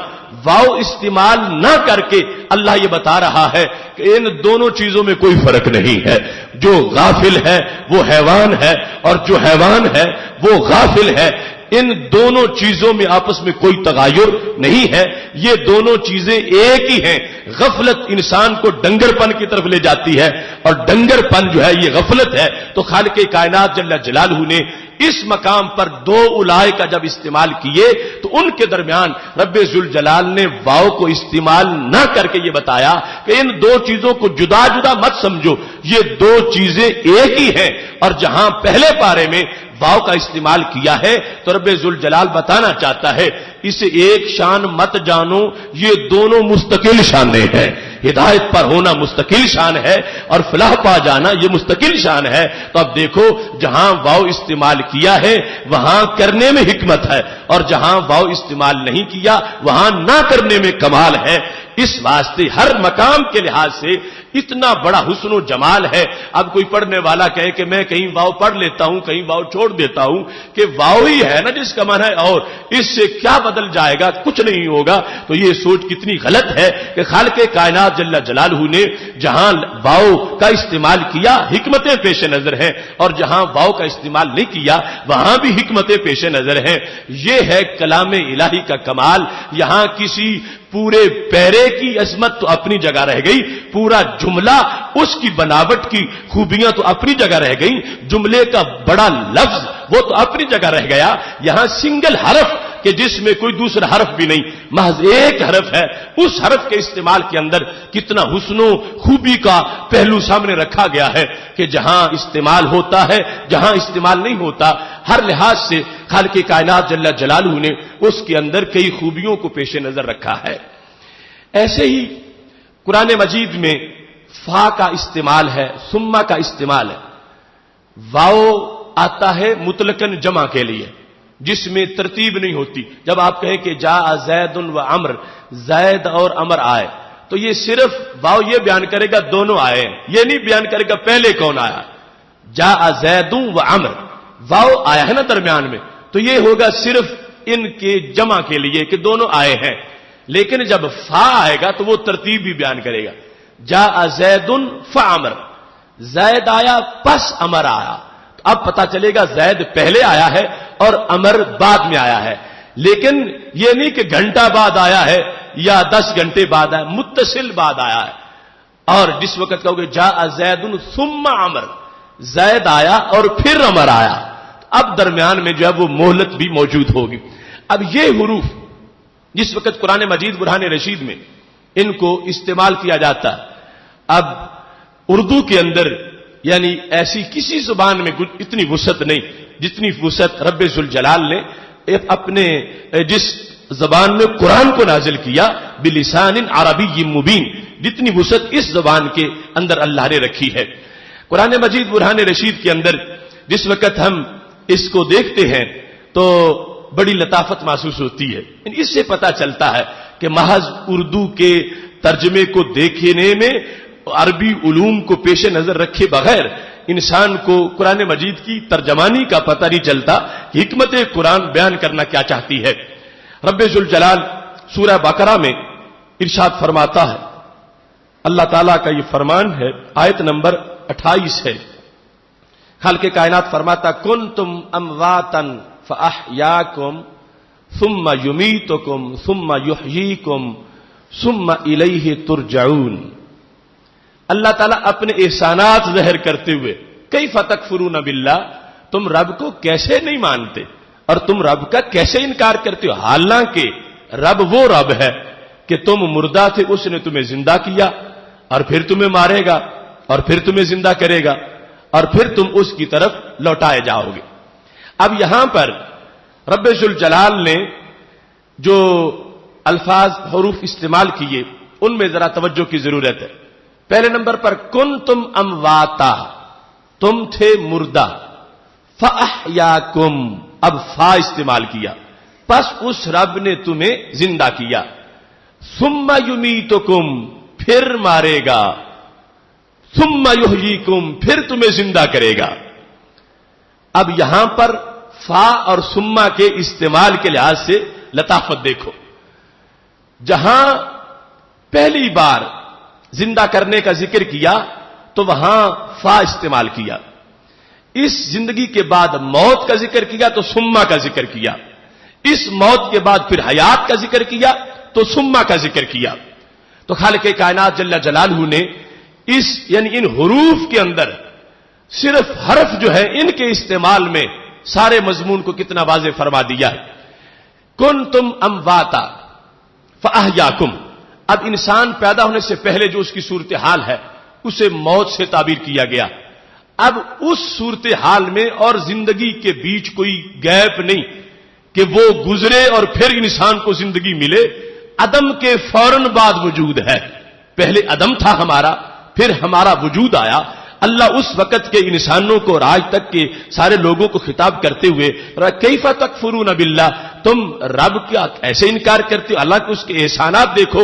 واو استعمال نہ کر کے اللہ یہ بتا رہا ہے کہ ان دونوں چیزوں میں کوئی فرق نہیں ہے. جو غافل ہے وہ حیوان ہے اور جو حیوان ہے وہ غافل ہے. ان دونوں چیزوں میں آپس میں کوئی تغایر نہیں ہے، یہ دونوں چیزیں ایک ہی ہیں. غفلت انسان کو ڈنگر پن کی طرف لے جاتی ہے اور ڈنگر پن جو ہے یہ غفلت ہے. تو خالق کائنات جل جلالہ نے اس مقام پر دو اولائے کا جب استعمال کیے تو ان کے درمیان رب ذوالجلال نے واو کو استعمال نہ کر کے یہ بتایا کہ ان دو چیزوں کو جدا جدا مت سمجھو، یہ دو چیزیں ایک ہی ہیں. اور جہاں پہلے پارے میں واو کا استعمال کیا ہے تو رب ذوالجلال بتانا چاہتا ہے اسے ایک شان مت جانو، یہ دونوں مستقل شانیں ہیں. ہدایت پر ہونا مستقل شان ہے اور فلاح پا جانا یہ مستقل شان ہے. تو اب دیکھو جہاں واو استعمال کیا ہے وہاں کرنے میں حکمت ہے اور جہاں واو استعمال نہیں کیا وہاں نہ کرنے میں کمال ہے. اس واسطے ہر مقام کے لحاظ سے اتنا بڑا حسن و جمال ہے. اب کوئی پڑھنے والا کہے کہ میں کہیں واو پڑھ لیتا ہوں کہیں واو چھوڑ دیتا ہوں کہ واو ہی ہے نا جس کا معنی ہے اور اس سے کیا بدل جائے گا, کچھ نہیں ہوگا, تو یہ سوچ کتنی غلط ہے کہ خالق کائنات جل جلالہ نے جہاں واو کا استعمال کیا حکمتیں پیش نظر ہیں اور جہاں واو کا استعمال نہیں کیا وہاں بھی حکمتیں پیش نظر ہیں. یہ ہے کلام الہی کا کمال. یہاں کسی پورے پیرے کی عظمت تو اپنی جگہ رہ گئی, پورا جملہ اس کی بناوٹ کی خوبیاں تو اپنی جگہ رہ گئی, جملے کا بڑا لفظ وہ تو اپنی جگہ رہ گیا. یہاں سنگل حرف کہ جس میں کوئی دوسرا حرف بھی نہیں, محض ایک حرف ہے, اس حرف کے استعمال کے اندر کتنا حسن و خوبی کا پہلو سامنے رکھا گیا ہے کہ جہاں استعمال ہوتا ہے جہاں استعمال نہیں ہوتا, ہر لحاظ سے خالق کائنات جل جلالہ نے اس کے اندر کئی خوبیوں کو پیش نظر رکھا ہے. ایسے ہی قرآن مجید میں فا کا استعمال ہے, ثم کا استعمال ہے. واو آتا ہے مطلقاً جمع کے لیے جس میں ترتیب نہیں ہوتی. جب آپ کہیں کہ جاء زید و عمر, زید اور عمر آئے, تو یہ صرف واو یہ بیان کرے گا دونوں آئے ہیں, یہ نہیں بیان کرے گا پہلے کون آیا. جاء زید و عمر, واو آیا ہے نا درمیان میں, تو یہ ہوگا صرف ان کے جمع کے لیے کہ دونوں آئے ہیں. لیکن جب فا آئے گا تو وہ ترتیب بھی بیان کرے گا. جاء زید فعمر, زید آیا پس عمر آیا. اب پتا چلے گا زید پہلے آیا ہے اور عمر بعد میں آیا ہے. لیکن یہ نہیں کہ گھنٹہ بعد آیا ہے یا 10 گھنٹے بعد آیا, متصل بعد آیا ہے. اور جس وقت کہو گے جاء زید ثم عمر, زید آیا اور پھر عمر آیا, اب درمیان میں جو ہے وہ مہلت بھی موجود ہوگی. اب یہ حروف جس وقت قرآن مجید برہان رشید میں ان کو استعمال کیا جاتا ہے, اب اردو کے اندر یعنی ایسی کسی زبان میں اتنی وسعت نہیں جتنی وسعت رب ذوالجلال نے اپنے جس زبان میں قرآن کو نازل کیا بلسان عربی مبین, جتنی وسعت اس زبان کے اندر اللہ نے رکھی ہے. قرآن مجید برہان رشید کے اندر جس وقت ہم اس کو دیکھتے ہیں تو بڑی لطافت محسوس ہوتی ہے. اس سے پتا چلتا ہے کہ محض اردو کے ترجمے کو دیکھنے میں عربی علوم کو پیش نظر رکھے بغیر انسان کو قرآن مجید کی ترجمانی کا پتہ نہیں چلتا کہ حکمت قرآن بیان کرنا کیا چاہتی ہے. رب ذوالجلال سورہ بقرہ میں ارشاد فرماتا ہے, اللہ تعالیٰ کا یہ فرمان ہے, آیت نمبر 28 ہے. خالق کائنات فرماتا کنتم امواتا فاحیاکم ثم یمیتکم ثم یحییکم ثم الیہ ترجعون. اللہ تعالیٰ اپنے احسانات ظاہر کرتے ہوئے کیف تکفرون باللہ, تم رب کو کیسے نہیں مانتے اور تم رب کا کیسے انکار کرتے ہو, حالانکہ رب وہ رب ہے کہ تم مردہ تھے اس نے تمہیں زندہ کیا اور پھر تمہیں مارے گا اور پھر تمہیں زندہ کرے گا اور پھر تم اس کی طرف لوٹائے جاؤ گے. اب یہاں پر رب ذوالجلال نے جو الفاظ حروف استعمال کیے ان میں ذرا توجہ کی ضرورت ہے. پہلے نمبر پر کنتم امواتا, تم تھے مردہ, فاحیاکم, اب فا استعمال کیا, پس اس رب نے تمہیں زندہ کیا. ثم یمیتکم, پھر مارے گا. ثم یحییکم, پھر تمہیں زندہ کرے گا. اب یہاں پر فا اور ثم کے استعمال کے لحاظ سے لطافت دیکھو. جہاں پہلی بار زندہ کرنے کا ذکر کیا تو وہاں فا استعمال کیا. اس زندگی کے بعد موت کا ذکر کیا تو ثم کا ذکر کیا. اس موت کے بعد پھر حیات کا ذکر کیا تو ثم کا ذکر کیا. تو خالق کائنات جل جلالہ نے اس یعنی ان حروف کے اندر صرف حرف جو ہے ان کے استعمال میں سارے مضمون کو کتنا واضح فرما دیا ہے. کنتم امواتا فاحیاکم, اب انسان پیدا ہونے سے پہلے جو اس کی صورتحال ہے اسے موت سے تعبیر کیا گیا. اب اس صورتحال میں اور زندگی کے بیچ کوئی گیپ نہیں کہ وہ گزرے اور پھر انسان کو زندگی ملے. عدم کے فوراً بعد وجود ہے. پہلے عدم تھا ہمارا, پھر ہمارا وجود آیا. اللہ اس وقت کے انسانوں کو اور آج تک کے سارے لوگوں کو خطاب کرتے ہوئے کیف تکفرون باللہ, تم رب کا ایسے انکار کرتے ہو, اللہ کے اس کے احسانات دیکھو.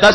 10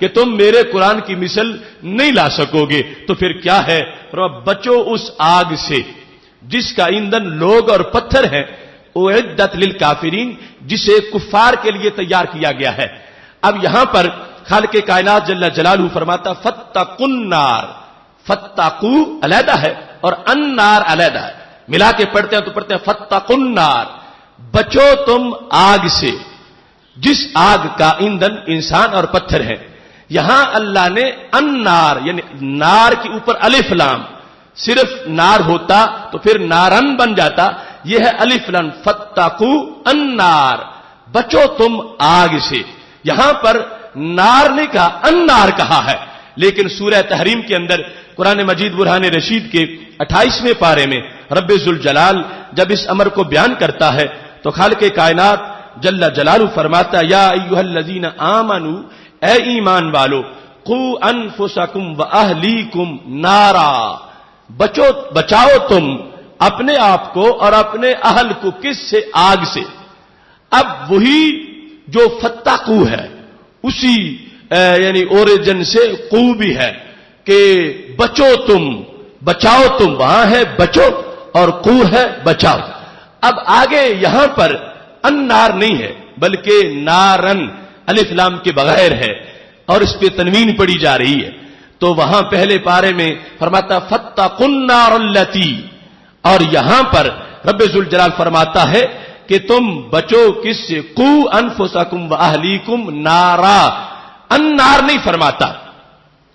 کہ تم میرے قرآن کی مثل نہیں لا سکو گے، تو پھر کیا ہے؟ بچو اس آگ سے جس کا ایندھن لوگ اور پتھر ہیں، اعدت للکافرین، جسے کفار کے لیے تیار کیا گیا ہے۔ اب یہاں پر خالق کائنات جل جلالہ فرماتا فتقوا النار، فتقو علیحدہ ہے اور النار علیحدہ ہے، ملا کے پڑھتے ہیں تو پڑھتے ہیں فتقوا النار، بچو تم آگ سے جس آگ کا ایندھن انسان اور پتھر ہے۔ یہاں اللہ نے النار یعنی نار کے اوپر الف لام، صرف نار ہوتا تو پھر نارن بن جاتا، یہ ہے الف لام فتقوا النار، بچو تم آگ سے۔ یہاں پر نار نے کہا النار کہا ہے، لیکن سورہ تحریم کے اندر قرآن مجید برہان رشید کے 28ویں پارے میں رب ذوالجلال جب اس امر کو بیان کرتا ہے تو خالق کائنات جل جلالہ فرماتا یا ایھا الذین آمنوا، اے ایمان والو، قوا انفسکم واہلیکم نارا، بچاؤ تم اپنے آپ کو اور اپنے اہل کو، کس سے؟ آگ سے۔ اب وہی جو فتقو ہے اسی یعنی اوریجن سے قو بھی ہے کہ بچو تم، بچاؤ تم، وہاں ہے بچو اور قو ہے بچاؤ۔ اب آگے یہاں پر النار نہیں ہے بلکہ نارن الف لام کے بغیر ہے اور اس پہ تنوین پڑی جا رہی ہے، تو وہاں پہلے پارے میں فرماتا فتقوا النار التی، اور یہاں پر رب ذوالجلال فرماتا ہے کہ تم بچو کس سے؟ قوا انفسکم واہلیکم نارا، النار نہیں فرماتا۔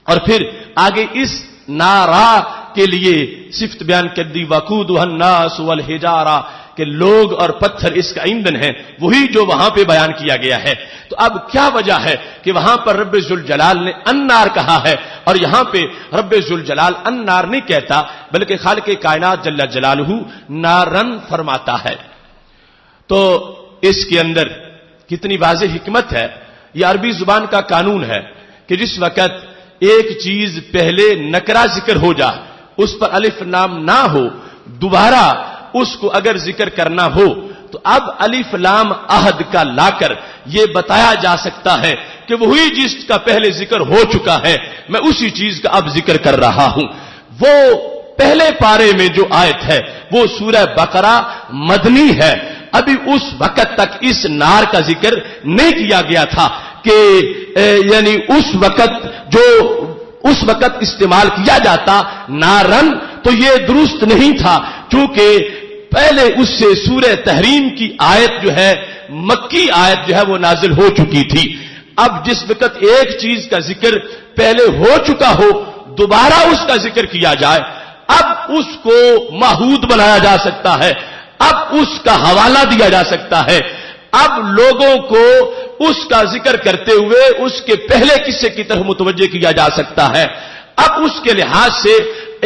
اور پھر آگے اس نارا کے لیے صفت بیان کر دی وقودھا الناس والحجارہ، کہ لوگ اور پتھر اس کا ایندھن ہے، وہی جو وہاں پہ بیان کیا گیا ہے۔ تو اب کیا وجہ ہے کہ وہاں پر رب ذوالجلال نے النار کہا ہے اور یہاں پہ رب ذوالجلال النار نہیں کہتا بلکہ خالق کائنات جل جلالہ نارن فرماتا ہے؟ تو اس کے اندر کتنی واضح حکمت ہے۔ یہ عربی زبان کا قانون ہے کہ جس وقت ایک چیز پہلے نکرہ ذکر ہو جائے، اس پر الف نام نہ ہو، دوبارہ اس کو اگر ذکر کرنا ہو تو اب الف لام عہد کا لا کر یہ بتایا جا سکتا ہے کہ وہی جس کا پہلے ذکر ہو چکا ہے میں اسی چیز کا اب ذکر کر رہا ہوں۔ وہ پہلے پارے میں جو آیت ہے وہ سورہ بقرہ مدنی ہے، ابھی اس وقت تک اس نار کا ذکر نہیں کیا گیا تھا کہ یعنی اس وقت استعمال کیا جاتا نارن، تو یہ درست نہیں تھا کیونکہ پہلے اس سے سورہ تحریم کی آیت جو ہے مکی آیت جو ہے وہ نازل ہو چکی تھی۔ اب جس وقت ایک چیز کا ذکر پہلے ہو چکا ہو دوبارہ اس کا ذکر کیا جائے، اب اس کو معہود بنایا جا سکتا ہے، اب اس کا حوالہ دیا جا سکتا ہے، اب لوگوں کو اس کا ذکر کرتے ہوئے اس کے پہلے قصے کی طرف متوجہ کیا جا سکتا ہے۔ اب اس کے لحاظ سے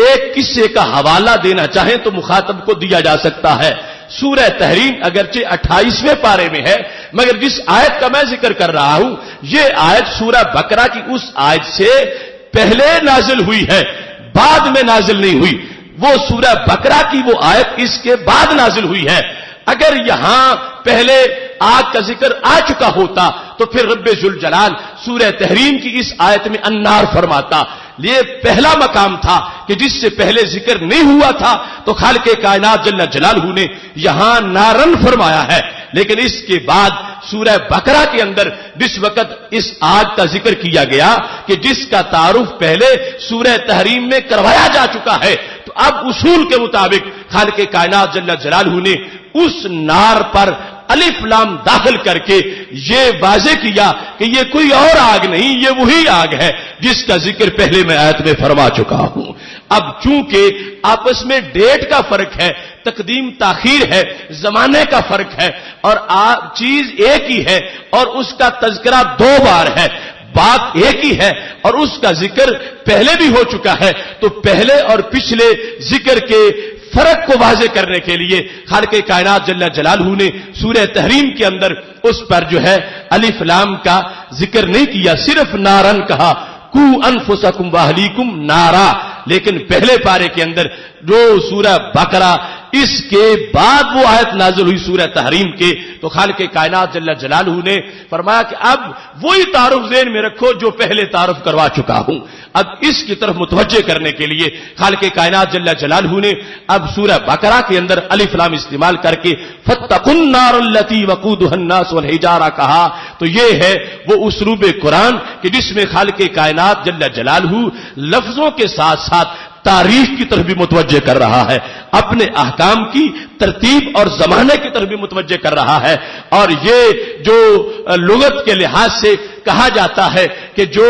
ایک قصے کا حوالہ دینا چاہیں تو مخاطب کو دیا جا سکتا ہے۔ سورہ تحریم اگرچہ 28ویں پارے میں ہے مگر جس آیت کا میں ذکر کر رہا ہوں یہ آیت سورہ بقرہ کی اس آیت سے پہلے نازل ہوئی ہے، بعد میں نازل نہیں ہوئی۔ وہ سورہ بقرہ کی وہ آیت اس کے بعد نازل ہوئی ہے۔ اگر یہاں پہلے آگ کا ذکر آ چکا ہوتا تو پھر رب ذوالجلال سورہ تحریم کی اس آیت میں النار فرماتا۔ یہ پہلا مقام تھا کہ جس سے پہلے ذکر نہیں ہوا تھا تو خالق کائنات جل جلالہ نے یہاں نارن فرمایا ہے، لیکن اس کے بعد سورہ بقرہ کے اندر جس وقت اس آگ کا ذکر کیا گیا کہ جس کا تعارف پہلے سورہ تحریم میں کروایا جا چکا ہے، تو اب اصول کے مطابق خالق کائنات جل جلالہ نے اس نار پر الف لام داخل کر کے یہ واضح کیا کہ یہ کوئی اور آگ نہیں، یہ وہی آگ ہے جس کا ذکر پہلے میں آیت میں فرما چکا ہوں۔ اب چونکہ آپس میں ڈیٹ کا فرق ہے، تقدیم تاخیر ہے، زمانے کا فرق ہے اور چیز ایک ہی ہے اور اس کا تذکرہ دو بار ہے، بات ایک ہی ہے اور اس کا ذکر پہلے بھی ہو چکا ہے، تو پہلے اور پچھلے ذکر کے فرق کو واضح کرنے کے لیے خالق کائنات جل جلالہ نے سورہ تحریم کے اندر اس پر جو ہے الف لام کا ذکر نہیں کیا، صرف نارن کہا، کو انفسکم واہلیکم نارا۔ لیکن پہلے پارے کے اندر جو سورہ بقرہ اس کے بعد وہ آیت نازل ہوئی سورہ تحریم کے، تو خالق کائنات جل جلالہ نے فرمایا کہ اب وہی تعارف ذہن میں رکھو جو پہلے تعارف کروا چکا ہوں۔ اب اس کی طرف متوجہ کرنے کے لیے خالق کائنات جل جلالہ نے اب سورہ بقرہ کے اندر الف لام استعمال کر کے فاتقوا النار التي وقودها الناس والحجارہ کہا، تو یہ ہے وہ اسلوب قرآن کہ جس میں خالق کائنات جل جلالہ لفظوں کے ساتھ ساتھ تاریخ کی طرف بھی متوجہ کر رہا ہے، اپنے احکام کی ترتیب اور زمانے کی طرف بھی متوجہ کر رہا ہے۔ اور یہ جو لغت کے لحاظ سے کہا جاتا ہے کہ جو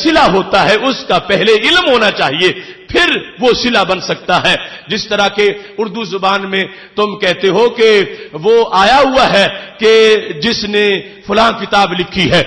صلہ ہوتا ہے اس کا پہلے علم ہونا چاہیے، پھر وہ صلہ بن سکتا ہے۔ جس طرح کہ اردو زبان میں تم کہتے ہو کہ وہ آیا ہوا ہے کہ جس نے فلاں کتاب لکھی ہے،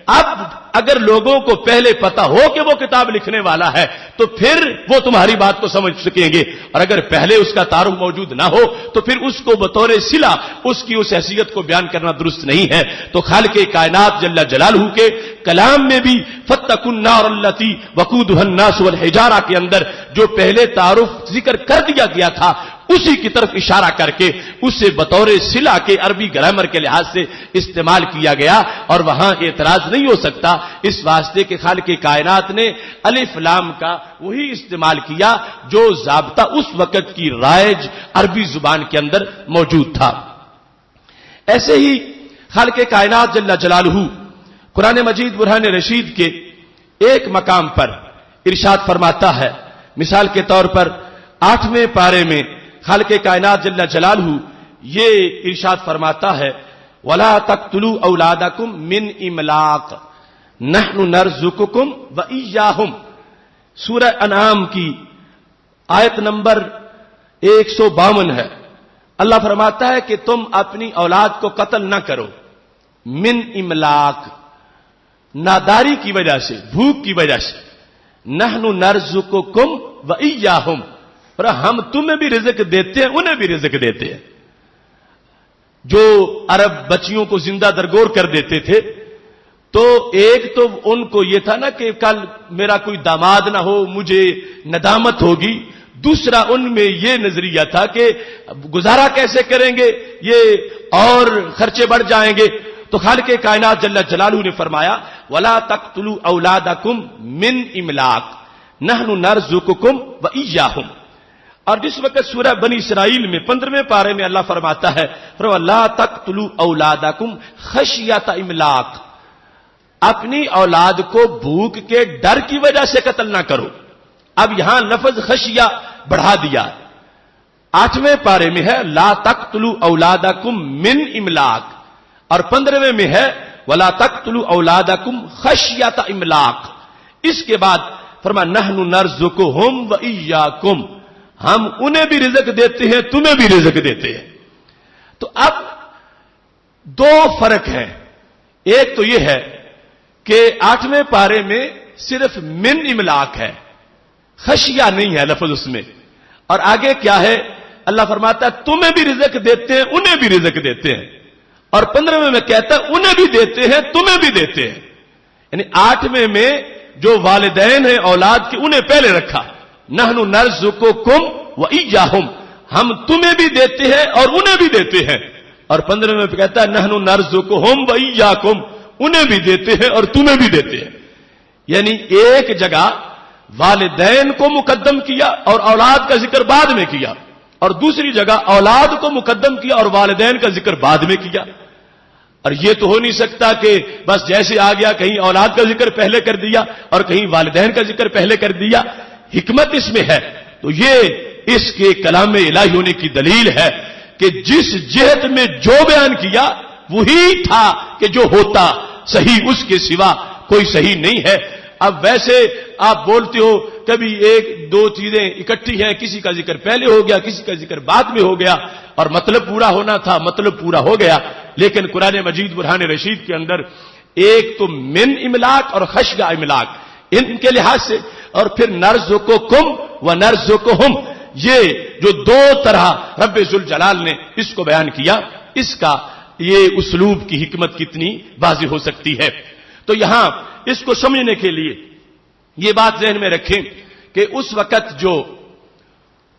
اب اگر لوگوں کو پہلے پتا ہو کہ وہ کتاب لکھنے والا ہے تو پھر وہ تمہاری بات کو سمجھ سکیں گے، اور اگر پہلے اس کا تعارف موجود نہ ہو تو پھر اس کو بطور صلہ اس کی اس حیثیت کو بیان کرنا درست نہیں ہے۔ تو خالق کائنات جل جلالہ کے کلام میں بھی فاتقوا النار التي وقودها الناس والحجارہ کے اندر جو پہلے تعارف ذکر کر دیا گیا تھا اسی کی طرف اشارہ کر کے اسے بطور صلہ کے عربی گرامر کے لحاظ سے استعمال کیا گیا، اور وہاں اعتراض نہیں ہو سکتا اس واسطے کہ خالق کائنات نے الف لام کا وہی استعمال کیا جو ضابطہ اس وقت کی رائج عربی زبان کے اندر موجود تھا۔ ایسے ہی خالق کائنات جل جلالہ قرآن مجید برہان رشید کے ایک مقام پر ارشاد فرماتا ہے، مثال کے طور پر 8ویں پارے میں خالق کائنات جل جلالہ یہ ارشاد فرماتا ہے وَلَا تَقْتُلُوا أَوْلَادَكُمْ مِنْ إِمْلَاقٍ نَحْنُ نَرْزُقُكُمْ وَإِيَّاهُمْ۔ سورہ انعام کی آیت نمبر 152 ہے۔ اللہ فرماتا ہے کہ تم اپنی اولاد کو قتل نہ کرو، من املاق، ناداری کی وجہ سے، بھوک کی وجہ سے، نحن نرزقکم وإیاہم، اور ہم تمہیں بھی رزق دیتے ہیں انہیں بھی رزق دیتے ہیں۔ جو عرب بچیوں کو زندہ درگور کر دیتے تھے تو ایک تو ان کو یہ تھا نا کہ کل میرا کوئی داماد نہ ہو، مجھے ندامت ہوگی، دوسرا ان میں یہ نظریہ تھا کہ گزارا کیسے کریں گے، یہ اور خرچے بڑھ جائیں گے۔ تو خالق کائنات جل جلالہ نے فرمایا وَلَا تَقْتُلُوا أَوْلَادَكُمْ مِنْ إِمْلَاقٍ نَحْنُ نَرْزُقُكُمْ وَإِيَّاهُمْ۔ اور جس وقت سورہ بنی اسرائیل میں 15ویں پارے میں اللہ فرماتا ہے وَلَا تَقْتُلُوا أَوْلَادَكُمْ خَشْيَةَ إِمْلَاقٍ، اپنی اولاد کو بھوک کے ڈر کی وجہ سے قتل نہ کرو۔ اب یہاں لفظ خشیہ بڑھا دیا، 8ویں پارے میں ہے لا تقتلوا اولادکم من املاق، اور 15ویں میں ہے ولا تقتلوا اولادکم خشیۃ املاق۔ اس کے بعد فرمایا نحن نرزقہم وإیاکم، ہم انہیں بھی رزق دیتے ہیں تمہیں بھی رزق دیتے ہیں۔ تو اب دو فرق ہیں، ایک تو یہ ہے کہ 8ویں پارے میں صرف من املاق ہے، خشیہ نہیں ہے لفظ اس میں، اور آگے کیا ہے اللہ فرماتا ہے تمہیں بھی رزق دیتے ہیں انہیں بھی رزق دیتے ہیں، اور 15ویں میں کہتا ہے انہیں بھی دیتے ہیں تمہیں بھی دیتے ہیں۔ یعنی 8ویں میں جو والدین ہیں اولاد کے انہیں پہلے رکھا، نحن نرزقکم وإیاہم، ہم تمہیں بھی دیتے ہیں اور انہیں بھی دیتے ہیں، اور 15ویں میں کہتا ہے نحن نرزقہم وإیاکم، انہیں بھی دیتے ہیں اور تمہیں بھی دیتے ہیں۔ یعنی ایک جگہ والدین کو مقدم کیا اور اولاد کا ذکر بعد میں کیا، اور دوسری جگہ اولاد کو مقدم کیا اور والدین کا ذکر بعد میں کیا۔ اور یہ تو ہو نہیں سکتا کہ بس جیسے آ گیا کہیں اولاد کا ذکر پہلے کر دیا اور کہیں والدین کا ذکر پہلے کر دیا، حکمت اس میں ہے۔ تو یہ اس کے کلام الہی ہونے کی دلیل ہے کہ جس جہت میں جو بیان کیا وہی تھا کہ جو ہوتا صحیح، اس کے سوا کوئی صحیح نہیں ہے۔ اب ویسے آپ بولتے ہو کبھی ایک دو چیزیں اکٹھی ہیں، کسی کا ذکر پہلے ہو گیا کسی کا ذکر بعد میں ہو گیا، اور مطلب پورا ہونا تھا مطلب پورا ہو گیا، لیکن قرآن مجید برہان رشید کے اندر ایک تو من املاق اور خشیہ املاق ان کے لحاظ سے، اور پھر نرزقکم و نرزقہم، یہ جو دو طرح رب ذوالجلال نے اس کو بیان کیا، اس کا یہ اسلوب کی حکمت کتنی واضح ہو سکتی ہے۔ تو یہاں اس کو سمجھنے کے لیے یہ بات ذہن میں رکھیں کہ اس وقت جو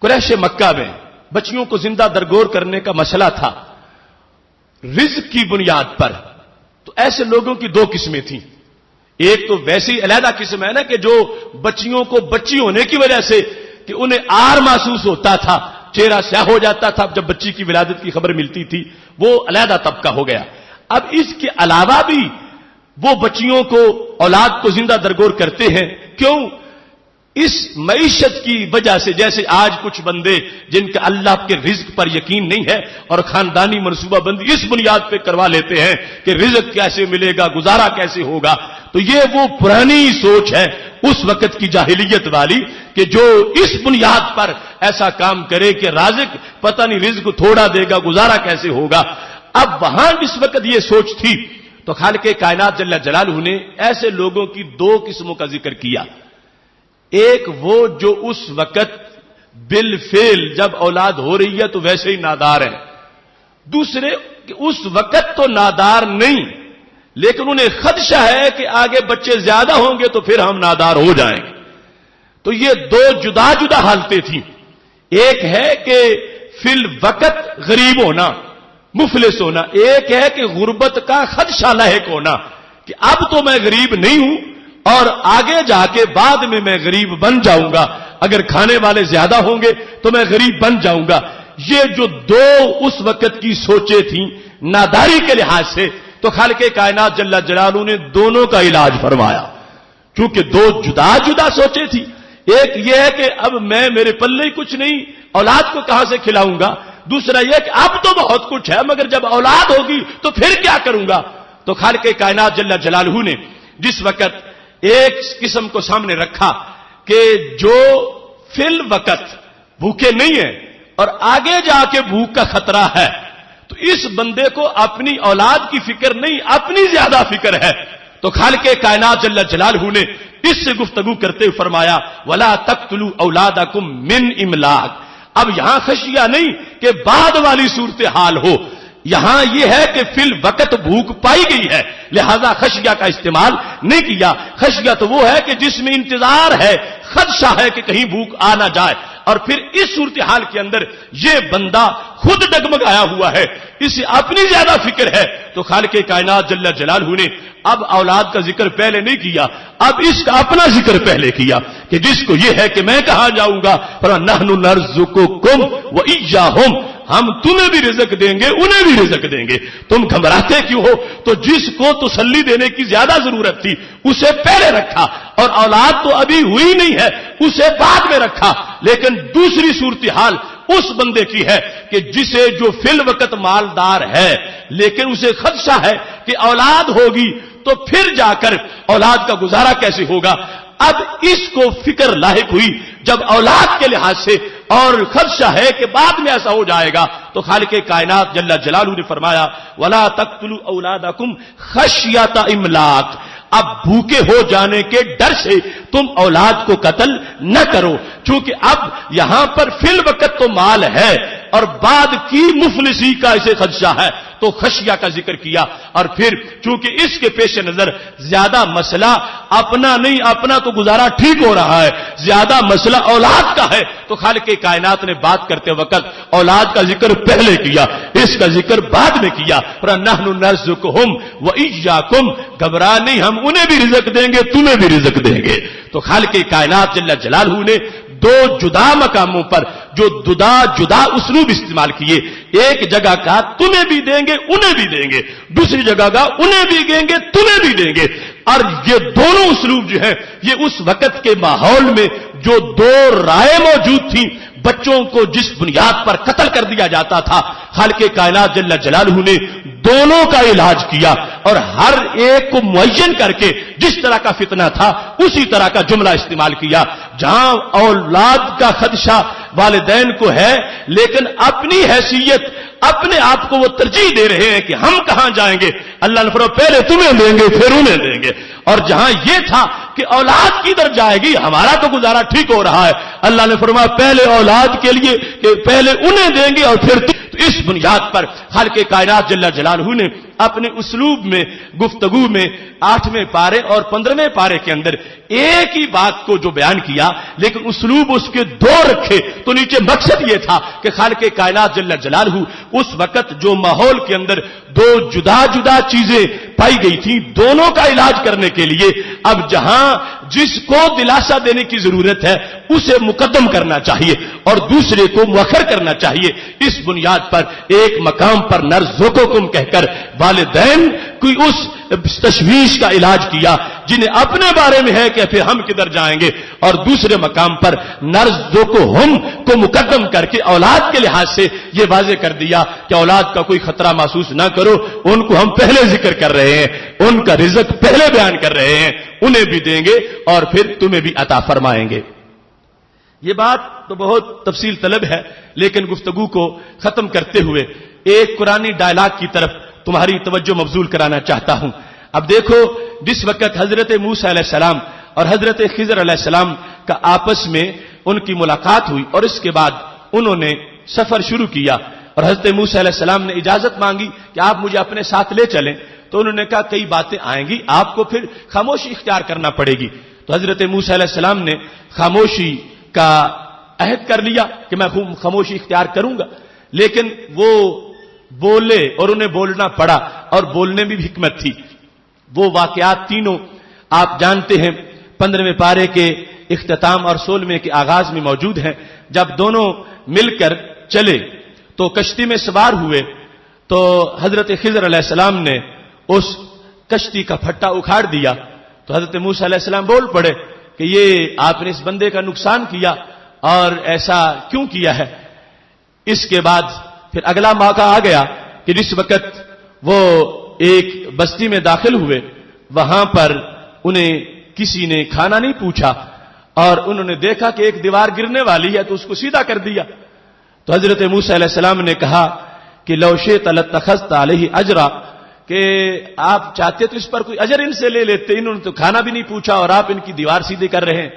قریش مکہ میں بچیوں کو زندہ درگور کرنے کا مسئلہ تھا رزق کی بنیاد پر، تو ایسے لوگوں کی دو قسمیں تھیں. ایک تو ویسی علیحدہ قسم ہے نا کہ جو بچیوں کو بچی ہونے کی وجہ سے کہ انہیں آر محسوس ہوتا تھا، چہرہ سیاہ ہو جاتا تھا جب بچی کی ولادت کی خبر ملتی تھی، وہ علیحدہ طبقہ ہو گیا. اب اس کے علاوہ بھی وہ بچیوں کو اولاد کو زندہ درگور کرتے ہیں. کیوں؟ اس معیشت کی وجہ سے. جیسے آج کچھ بندے جن کا اللہ کے رزق پر یقین نہیں ہے اور خاندانی منصوبہ بندی اس بنیاد پہ کروا لیتے ہیں کہ رزق کیسے ملے گا، گزارا کیسے ہوگا. تو یہ وہ پرانی سوچ ہے اس وقت کی جاہلیت والی کہ جو اس بنیاد پر ایسا کام کرے کہ رازق پتہ نہیں رزق تھوڑا دے گا، گزارا کیسے ہوگا. اب وہاں جس وقت یہ سوچ تھی تو خالق کائنات جل جلالہ نے ایسے لوگوں کی دو قسموں کا ذکر کیا. ایک وہ جو اس وقت بالفعل جب اولاد ہو رہی ہے تو ویسے ہی نادار ہیں. دوسرے کہ اس وقت تو نادار نہیں لیکن انہیں خدشہ ہے کہ آگے بچے زیادہ ہوں گے تو پھر ہم نادار ہو جائیں گے. تو یہ دو جدا جدا حالتیں تھیں. ایک ہے کہ فی الوقت غریب ہونا، مفلس ہونا. ایک ہے کہ غربت کا خدشہ لاحق ہونا کہ اب تو میں غریب نہیں ہوں اور آگے جا کے بعد میں غریب بن جاؤں گا، اگر کھانے والے زیادہ ہوں گے تو میں غریب بن جاؤں گا. یہ جو دو اس وقت کی سوچیں تھیں ناداری کے لحاظ سے، تو خالق کائنات جل جلالہ نے دونوں کا علاج فرمایا. چونکہ دو جدا جدا سوچیں تھیں. ایک یہ ہے کہ اب میں میرے پلے ہی کچھ نہیں، اولاد کو کہاں سے کھلاؤں گا. دوسرا یہ کہ اب تو بہت کچھ ہے مگر جب اولاد ہوگی تو پھر کیا کروں گا. تو خالق کائنات جل جلالہ نے جس وقت ایک قسم کو سامنے رکھا کہ جو فی الوقت بھوکے نہیں ہیں اور آگے جا کے بھوک کا خطرہ ہے، تو اس بندے کو اپنی اولاد کی فکر نہیں، اپنی زیادہ فکر ہے. تو خالق کائنات جل جلالہ نے اس سے گفتگو کرتے ہوئے فرمایا وَلَا تَقْتُلُوا أَوْلَادَكُمْ مِنْ إِمْلَاقٍ. اب یہاں خشیہ نہیں کہ بعد والی صورتحال ہو، یہاں یہ ہے کہ فی الوقت بھوک پائی گئی ہے لہذا خشیہ کا استعمال نہیں کیا. خشیہ تو وہ ہے کہ جس میں انتظار ہے، خدشہ ہے کہ کہیں بھوک آ نہ جائے. اور پھر اس صورتحال کے اندر یہ بندہ خود ڈگمگایا ہوا ہے، اسے اپنی زیادہ فکر ہے. تو خالق کائنات جل جلالہ نے اب اولاد کا ذکر پہلے نہیں کیا، اب اس کا اپنا ذکر پہلے کیا کہ جس کو یہ ہے کہ میں کہاں جاؤں گا. نحن نرزقکم وإیاہم، ہم تمہیں بھی رزق دیں گے انہیں بھی رزق دیں گے. تم گھبراتے کیوں ہو؟ تو جس کو تسلی دینے کی زیادہ ضرورت تھی اسے پہلے رکھا، اور اولاد تو ابھی ہوئی نہیں ہے اسے بعد میں رکھا. لیکن دوسری صورتحال اس بندے کی ہے کہ جسے جو فی الوقت مالدار ہے لیکن اسے خدشہ ہے کہ اولاد ہوگی تو پھر جا کر اولاد کا گزارا کیسے ہوگا. اب اس کو فکر لاحق ہوئی جب اولاد کے لحاظ سے اور خدشہ ہے کہ بعد میں ایسا ہو جائے گا. تو خالق کائنات جل جلالہ نے فرمایا وَلَا تَقْتُلُوا أَوْلَادَكُمْ خَشْيَةَ إِمْلَاقٍ. اب بھوکے ہو جانے کے ڈر سے تم اولاد کو قتل نہ کرو، چونکہ اب یہاں پر فی الوقت تو مال ہے اور بعد کی مفلسی کا اسے خدشہ ہے. تو خشیہ کا ذکر کیا. اور پھر چونکہ اس کے پیش نظر زیادہ مسئلہ اپنا نہیں، اپنا تو گزارا ٹھیک ہو رہا ہے، زیادہ مسئلہ اولاد کا ہے. تو خالق کائنات نے بات کرتے وقت اولاد کا ذکر پہلے کیا، اس کا ذکر بعد میں کیا. نحن نرزقہم وإیاکم، گھبرا نہیں، ہم انہیں بھی رزق دیں گے تمہیں بھی رزق دیں گے. تو خالق کائنات جل جلالہ نے دو جدا مقاموں پر جو جدا اسلوب استعمال کیے. ایک جگہ کا تمہیں بھی دیں گے انہیں بھی دیں گے، دوسری جگہ کا انہیں بھی دیں گے تمہیں بھی دیں گے. اور یہ دونوں اسلوب جو ہیں یہ اس وقت کے ماحول میں جو دو رائے موجود تھیں، بچوں کو جس بنیاد پر قتل کر دیا جاتا تھا، خالق کائنات جل جلالہ نے دونوں کا علاج کیا اور ہر ایک کو معین کر کے جس طرح کا فتنہ تھا اسی طرح کا جملہ استعمال کیا. جہاں اولاد کا خدشہ والدین کو ہے لیکن اپنی حیثیت اپنے آپ کو وہ ترجیح دے رہے ہیں کہ ہم کہاں جائیں گے، اللہ نے فرمایا پہلے تمہیں دیں گے پھر انہیں دیں گے. اور جہاں یہ تھا کہ اولاد کدھر جائے گی، ہمارا تو گزارا ٹھیک ہو رہا ہے، اللہ نے فرمایا پہلے اولاد کے لیے کہ پہلے انہیں دیں گے اور پھر تو اس بنیاد پر خالق کائنات جل جلالہ نے اپنے اسلوب میں گفتگو میں 8ویں پارے اور 15ویں پارے کے اندر ایک ہی بات کو جو بیان کیا، لیکن اسلوب اس کے دو رکھے، تو نیچے مقصد یہ تھا کہ خالق کائنات جل جلالہ اس وقت جو ماحول کے اندر دو جدا جدا چیزیں پائی گئی تھیں، دونوں کا علاج کرنے کے لیے اب جہاں جس کو دلاسا دینے کی ضرورت ہے اسے مقدم کرنا چاہیے اور دوسرے کو مؤخر کرنا چاہیے، اس بنیاد پر ایک مقام پر نرزقکم کہہ کر والدین کوئی اس تشویش کا علاج کیا جنہیں اپنے بارے میں ہے کہ پھر ہم کدھر جائیں گے، اور دوسرے مقام پر نرزقہم کو مقدم کر کے اولاد کے لحاظ سے یہ واضح کر دیا کہ اولاد کا کوئی خطرہ محسوس نہ کرو، ان کو ہم پہلے ذکر کر رہے ہیں، ان کا رزق پہلے بیان کر رہے ہیں، انہیں بھی دیں گے اور پھر تمہیں بھی عطا فرمائیں گے۔ یہ بات تو بہت تفصیل طلب ہے، لیکن گفتگو کو ختم کرتے ہوئے ایک قرآنی ڈائلاگ کی طرف تمہاری توجہ مبذول کرانا چاہتا ہوں۔ اب دیکھو، جس وقت حضرت موسیٰ علیہ السلام اور حضرت خضر علیہ السلام کا آپس میں ان کی ملاقات ہوئی اور اس کے بعد انہوں نے سفر شروع کیا اور حضرت موسیٰ علیہ السلام نے اجازت مانگی کہ آپ مجھے اپنے ساتھ لے چلیں، تو انہوں نے کہا کئی باتیں آئیں گی، آپ کو پھر خاموشی اختیار کرنا پڑے گی۔ تو حضرت موسیٰ علیہ السلام نے خاموشی کا عہد کر لیا کہ میں خاموشی اختیار کروں گا، لیکن وہ بولے اور انہیں بولنا پڑا، اور بولنے میں بھی حکمت تھی۔ وہ واقعات تینوں آپ جانتے ہیں 15ویں پارے کے اختتام اور 16ویں کے آغاز میں موجود ہیں۔ جب دونوں مل کر چلے تو کشتی میں سوار ہوئے تو حضرت خضر علیہ السلام نے اس کشتی کا پھٹا اکھاڑ دیا، تو حضرت موسیٰ علیہ السلام بول پڑے کہ یہ آپ نے اس بندے کا نقصان کیا اور ایسا کیوں کیا ہے۔ اس کے بعد پھر اگلا موقع آ گیا کہ جس وقت وہ ایک بستی میں داخل ہوئے، وہاں پر انہیں کسی نے کھانا نہیں پوچھا اور انہوں نے دیکھا کہ ایک دیوار گرنے والی ہے تو اس کو سیدھا کر دیا۔ تو حضرت موسیٰ علیہ السلام نے کہا کہ لو شئت لاتخذت علیہ اجرا، کہ آپ چاہتے تو اس پر کوئی اجر ان سے لے لیتے، انہوں نے تو کھانا بھی نہیں پوچھا اور آپ ان کی دیوار سیدھی کر رہے ہیں۔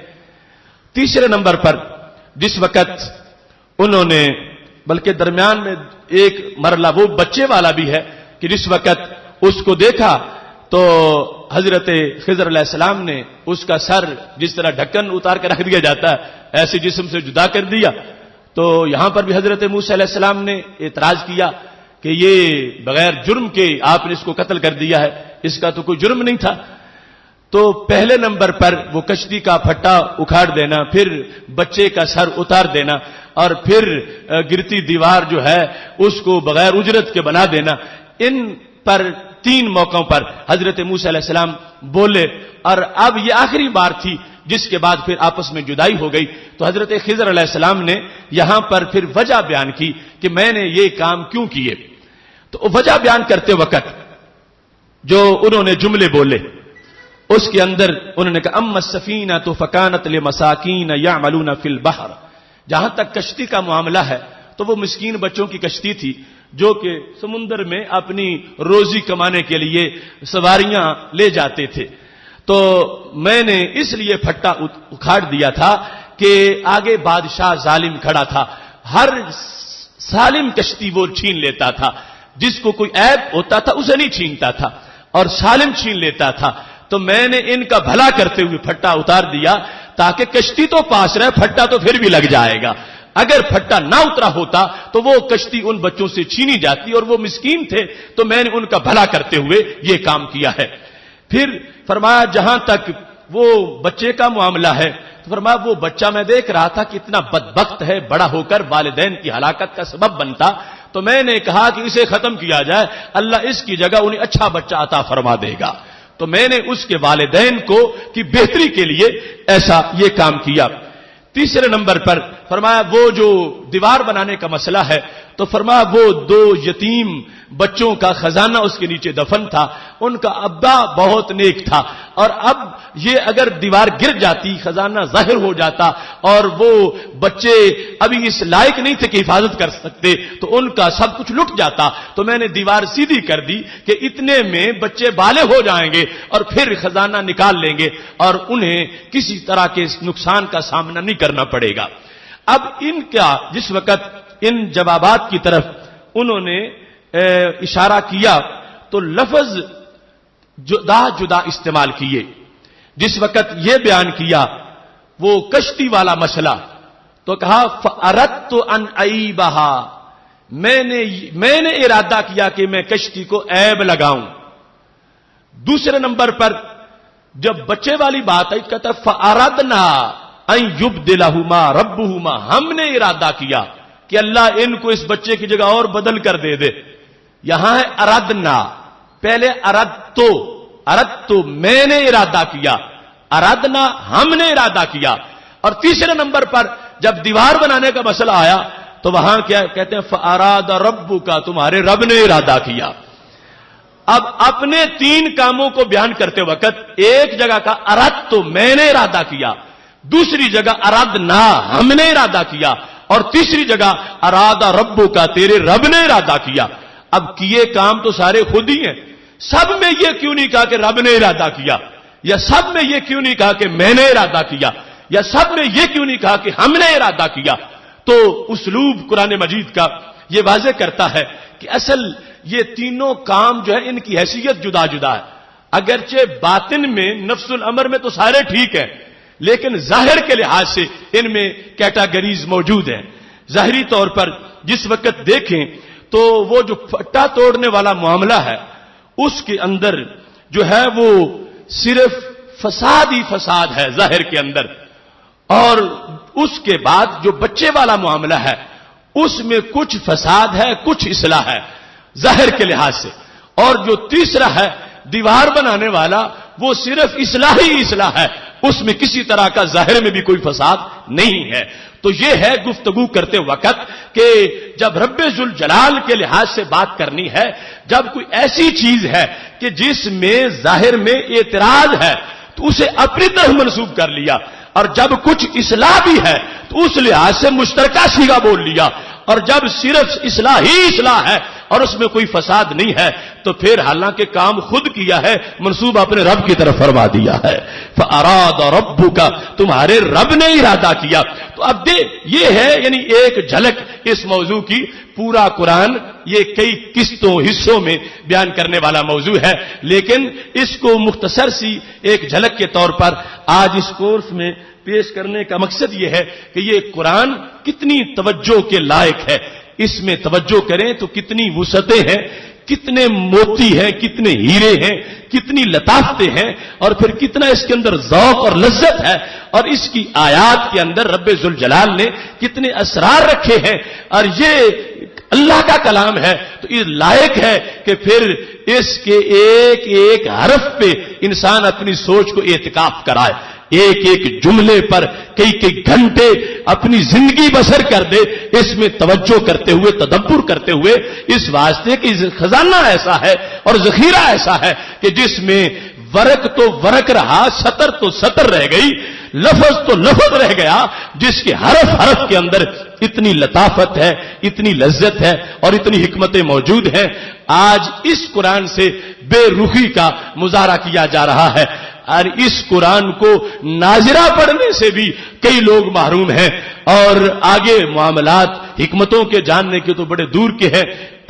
تیسرے نمبر پر جس وقت انہوں نے، بلکہ درمیان میں ایک مرحلہ وہ بچے والا بھی ہے کہ جس وقت اس کو دیکھا تو حضرت خضر علیہ السلام نے اس کا سر جس طرح ڈھکن اتار کے رکھ دیا جاتا ہے ایسے جسم سے جدا کر دیا، تو یہاں پر بھی حضرت موسیٰ علیہ السلام نے اعتراض کیا کہ یہ بغیر جرم کے آپ نے اس کو قتل کر دیا ہے، اس کا تو کوئی جرم نہیں تھا۔ تو پہلے نمبر پر وہ کشتی کا پھٹا اکھاڑ دینا، پھر بچے کا سر اتار دینا اور پھر گرتی دیوار جو ہے اس کو بغیر اجرت کے بنا دینا، ان پر 3 موقعوں پر حضرت موسیٰ علیہ السلام بولے، اور اب یہ آخری بار تھی جس کے بعد پھر آپس میں جدائی ہو گئی۔ تو حضرت خضر علیہ السلام نے یہاں پر پھر وجہ بیان کی کہ میں نے یہ کام کیوں کیے۔ تو وجہ بیان کرتے وقت جو انہوں نے جملے بولے اس کے اندر انہوں نے کہا اما السفینہ تو فکانت لمساکین یعملون فی البحر، جہاں تک کشتی کا معاملہ ہے تو وہ مسکین بچوں کی کشتی تھی جو کہ سمندر میں اپنی روزی کمانے کے لیے سواریاں لے جاتے تھے۔ تو میں نے اس لیے پھٹا اکھاڑ دیا تھا کہ آگے بادشاہ ظالم کھڑا تھا، ہر ظالم کشتی وہ چھین لیتا تھا، جس کو کوئی عیب ہوتا تھا اسے نہیں چھینتا تھا اور ظالم چھین لیتا تھا۔ تو میں نے ان کا بھلا کرتے ہوئے پھٹا اتار دیا تاکہ کشتی تو پاس رہے، پھٹا تو پھر بھی لگ جائے گا۔ اگر پھٹا نہ اترا ہوتا تو وہ کشتی ان بچوں سے چھینی جاتی اور وہ مسکین تھے، تو میں نے ان کا بھلا کرتے ہوئے یہ کام کیا ہے۔ پھر فرمایا جہاں تک وہ بچے کا معاملہ ہے تو فرمایا وہ بچہ میں دیکھ رہا تھا کہ اتنا بدبخت ہے، بڑا ہو کر والدین کی ہلاکت کا سبب بنتا، تو میں نے کہا کہ اسے ختم کیا جائے، اللہ اس کی جگہ انہیں اچھا بچہ عطا فرما دے گا۔ تو میں نے اس کے والدین کو کی بہتری کے لیے ایسا یہ کام کیا۔ تیسرے نمبر پر فرمایا وہ جو دیوار بنانے کا مسئلہ ہے تو فرمایا وہ 2 یتیم بچوں کا خزانہ اس کے نیچے دفن تھا، ان کا ابا بہت نیک تھا، اور اب یہ اگر دیوار گر جاتی خزانہ ظاہر ہو جاتا اور وہ بچے ابھی اس لائق نہیں تھے کہ حفاظت کر سکتے تو ان کا سب کچھ لٹ جاتا۔ تو میں نے دیوار سیدھی کر دی کہ اتنے میں بچے بالغ ہو جائیں گے اور پھر خزانہ نکال لیں گے اور انہیں کسی طرح کے نقصان کا سامنا نہیں کرنا پڑے گا۔ اب ان کا جس وقت ان جوابات کی طرف انہوں نے اشارہ کیا تو لفظ جدا جدا استعمال کیے. جس وقت یہ بیان کیا وہ کشتی والا مسئلہ تو کہا فَأَرَدْتُ أَنْ أَعِيبَهَا، میں نے ارادہ کیا کہ میں کشتی کو عیب لگاؤں. دوسرے نمبر پر جب بچے والی بات آئی کہتا ہے فَأَرَدْنَا أَنْ يُبْدِلَهُمَا رَبُّهُمَا، ہم نے ارادہ کیا کہ اللہ ان کو اس بچے کی جگہ اور بدل کر دے دے. یہاں ہے ارادنا، پہلے ارادتو میں نے ارادہ کیا، ارادنا ہم نے ارادہ کیا. اور تیسرے نمبر پر جب دیوار بنانے کا مسئلہ آیا تو وہاں کیا کہتے ہیں فَأَرَادَ رَبُّكَ، تمہارے رب نے ارادہ کیا. اب اپنے تین کاموں کو بیان کرتے وقت ایک جگہ کا ارادتو میں نے ارادہ کیا، دوسری جگہ ارادنا ہم نے ارادہ کیا، اور تیسری جگہ ارادہ ربُّكَ تیرے رب نے ارادہ کیا. اب کیے کام تو سارے خود ہی ہیں، سب میں یہ کیوں نہیں کہا کہ رب نے ارادہ کیا، یا سب میں یہ کیوں نہیں کہا کہ میں نے ارادہ کیا، یا سب میں یہ کیوں نہیں کہا کہ ہم نے ارادہ کیا؟ تو اسلوب قرآن مجید کا یہ واضح کرتا ہے کہ اصل یہ تینوں کام جو ہے ان کی حیثیت جدا جدا ہے. اگرچہ باطن میں نفس الامر میں تو سارے ٹھیک ہیں، لیکن ظاہر کے لحاظ سے ان میں کیٹاگریز موجود ہیں. ظاہری طور پر جس وقت دیکھیں تو وہ جو پھٹا توڑنے والا معاملہ ہے اس کے اندر جو ہے وہ صرف فساد ہی فساد ہے ظاہر کے اندر، اور اس کے بعد جو بچے والا معاملہ ہے اس میں کچھ فساد ہے کچھ اصلاح ہے ظاہر کے لحاظ سے، اور جو تیسرا ہے دیوار بنانے والا وہ صرف اصلاح ہی اصلاح ہے، اس میں کسی طرح کا ظاہر میں بھی کوئی فساد نہیں ہے. تو یہ ہے گفتگو کرتے وقت کہ جب رب ذوالجلال کے لحاظ سے بات کرنی ہے، جب کوئی ایسی چیز ہے کہ جس میں ظاہر میں اعتراض ہے تو اسے اپنی طرف منسوب کر لیا، اور جب کچھ اصلاح بھی ہے تو اس لحاظ سے مشترکہ صیغہ بول لیا، اور جب صرف اصلاح ہی اصلاح ہے اور اس میں کوئی فساد نہیں ہے تو پھر حالانکہ کام خود کیا ہے منسوب اپنے رب کی طرف فرما دیا ہے. فَأَرَادَ رَبُّكَ، تمہارے رب نے ارادہ کیا. تو اب یہ ہے یعنی ایک جھلک اس موضوع کی. پورا قرآن یہ کئی قسطوں حصوں میں بیان کرنے والا موضوع ہے، لیکن اس کو مختصر سی ایک جھلک کے طور پر آج اس کورس میں پیش کرنے کا مقصد یہ ہے کہ یہ قرآن کتنی توجہ کے لائق ہے. اس میں توجہ کریں تو کتنی وسعتیں ہیں، کتنے موتی ہیں، کتنے ہیرے ہیں، کتنی لطافتیں ہیں، اور پھر کتنا اس کے اندر ذوق اور لذت ہے، اور اس کی آیات کے اندر رب ذوالجلال نے کتنے اسرار رکھے ہیں. اور یہ اللہ کا کلام ہے تو یہ لائق ہے کہ پھر اس کے ایک ایک حرف پہ انسان اپنی سوچ کو اعتکاف کرائے، ایک ایک جملے پر کئی کئی گھنٹے اپنی زندگی بسر کر دے، اس میں توجہ کرتے ہوئے تدبر کرتے ہوئے، اس واسطے کہ خزانہ ایسا ہے اور ذخیرہ ایسا ہے کہ جس میں ورق تو ورق رہا، سطر تو سطر رہ گئی، لفظ تو لفظ رہ گیا، جس کے حرف حرف کے اندر اتنی لطافت ہے، اتنی لذت ہے اور اتنی حکمتیں موجود ہیں. آج اس قرآن سے بے رخی کا مظاہرہ کیا جا رہا ہے، اور اس قرآن کو ناظرہ پڑھنے سے بھی کئی لوگ محروم ہیں، اور آگے معاملات حکمتوں کے جاننے کے تو بڑے دور کے ہیں.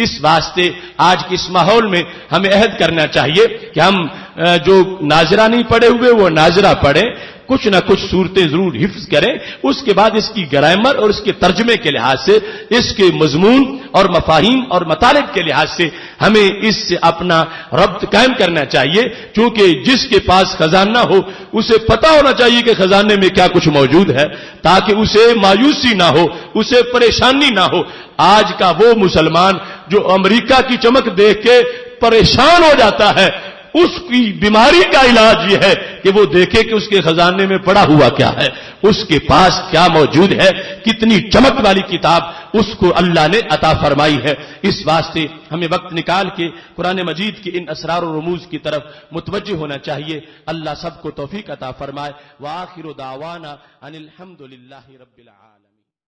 اس واسطے آج کے اس ماحول میں ہمیں عہد کرنا چاہیے کہ ہم جو ناظرہ نہیں پڑھے ہوئے وہ ناظرہ پڑھیں، کچھ نہ کچھ صورتیں ضرور حفظ کریں، اس کے بعد اس کی گرامر اور اس کے ترجمے کے لحاظ سے، اس کے مضمون اور مفاہیم اور مطالب کے لحاظ سے ہمیں اس سے اپنا ربط قائم کرنا چاہیے. چونکہ جس کے پاس خزانہ ہو اسے پتا ہونا چاہیے کہ خزانے میں کیا کچھ موجود ہے، تاکہ اسے مایوسی نہ ہو، اسے پریشانی نہ ہو. آج کا وہ مسلمان جو امریکہ کی چمک دیکھ کے پریشان ہو جاتا ہے، اس کی بیماری کا علاج یہ ہے کہ وہ دیکھے کہ اس کے خزانے میں پڑا ہوا کیا ہے، اس کے پاس کیا موجود ہے، کتنی چمک والی کتاب اس کو اللہ نے عطا فرمائی ہے. اس واسطے ہمیں وقت نکال کے قرآن مجید کے ان اسرار و رموز کی طرف متوجہ ہونا چاہیے. اللہ سب کو توفیق عطا فرمائے. وآخر دعوانا ان الحمد للہ رب العالمین.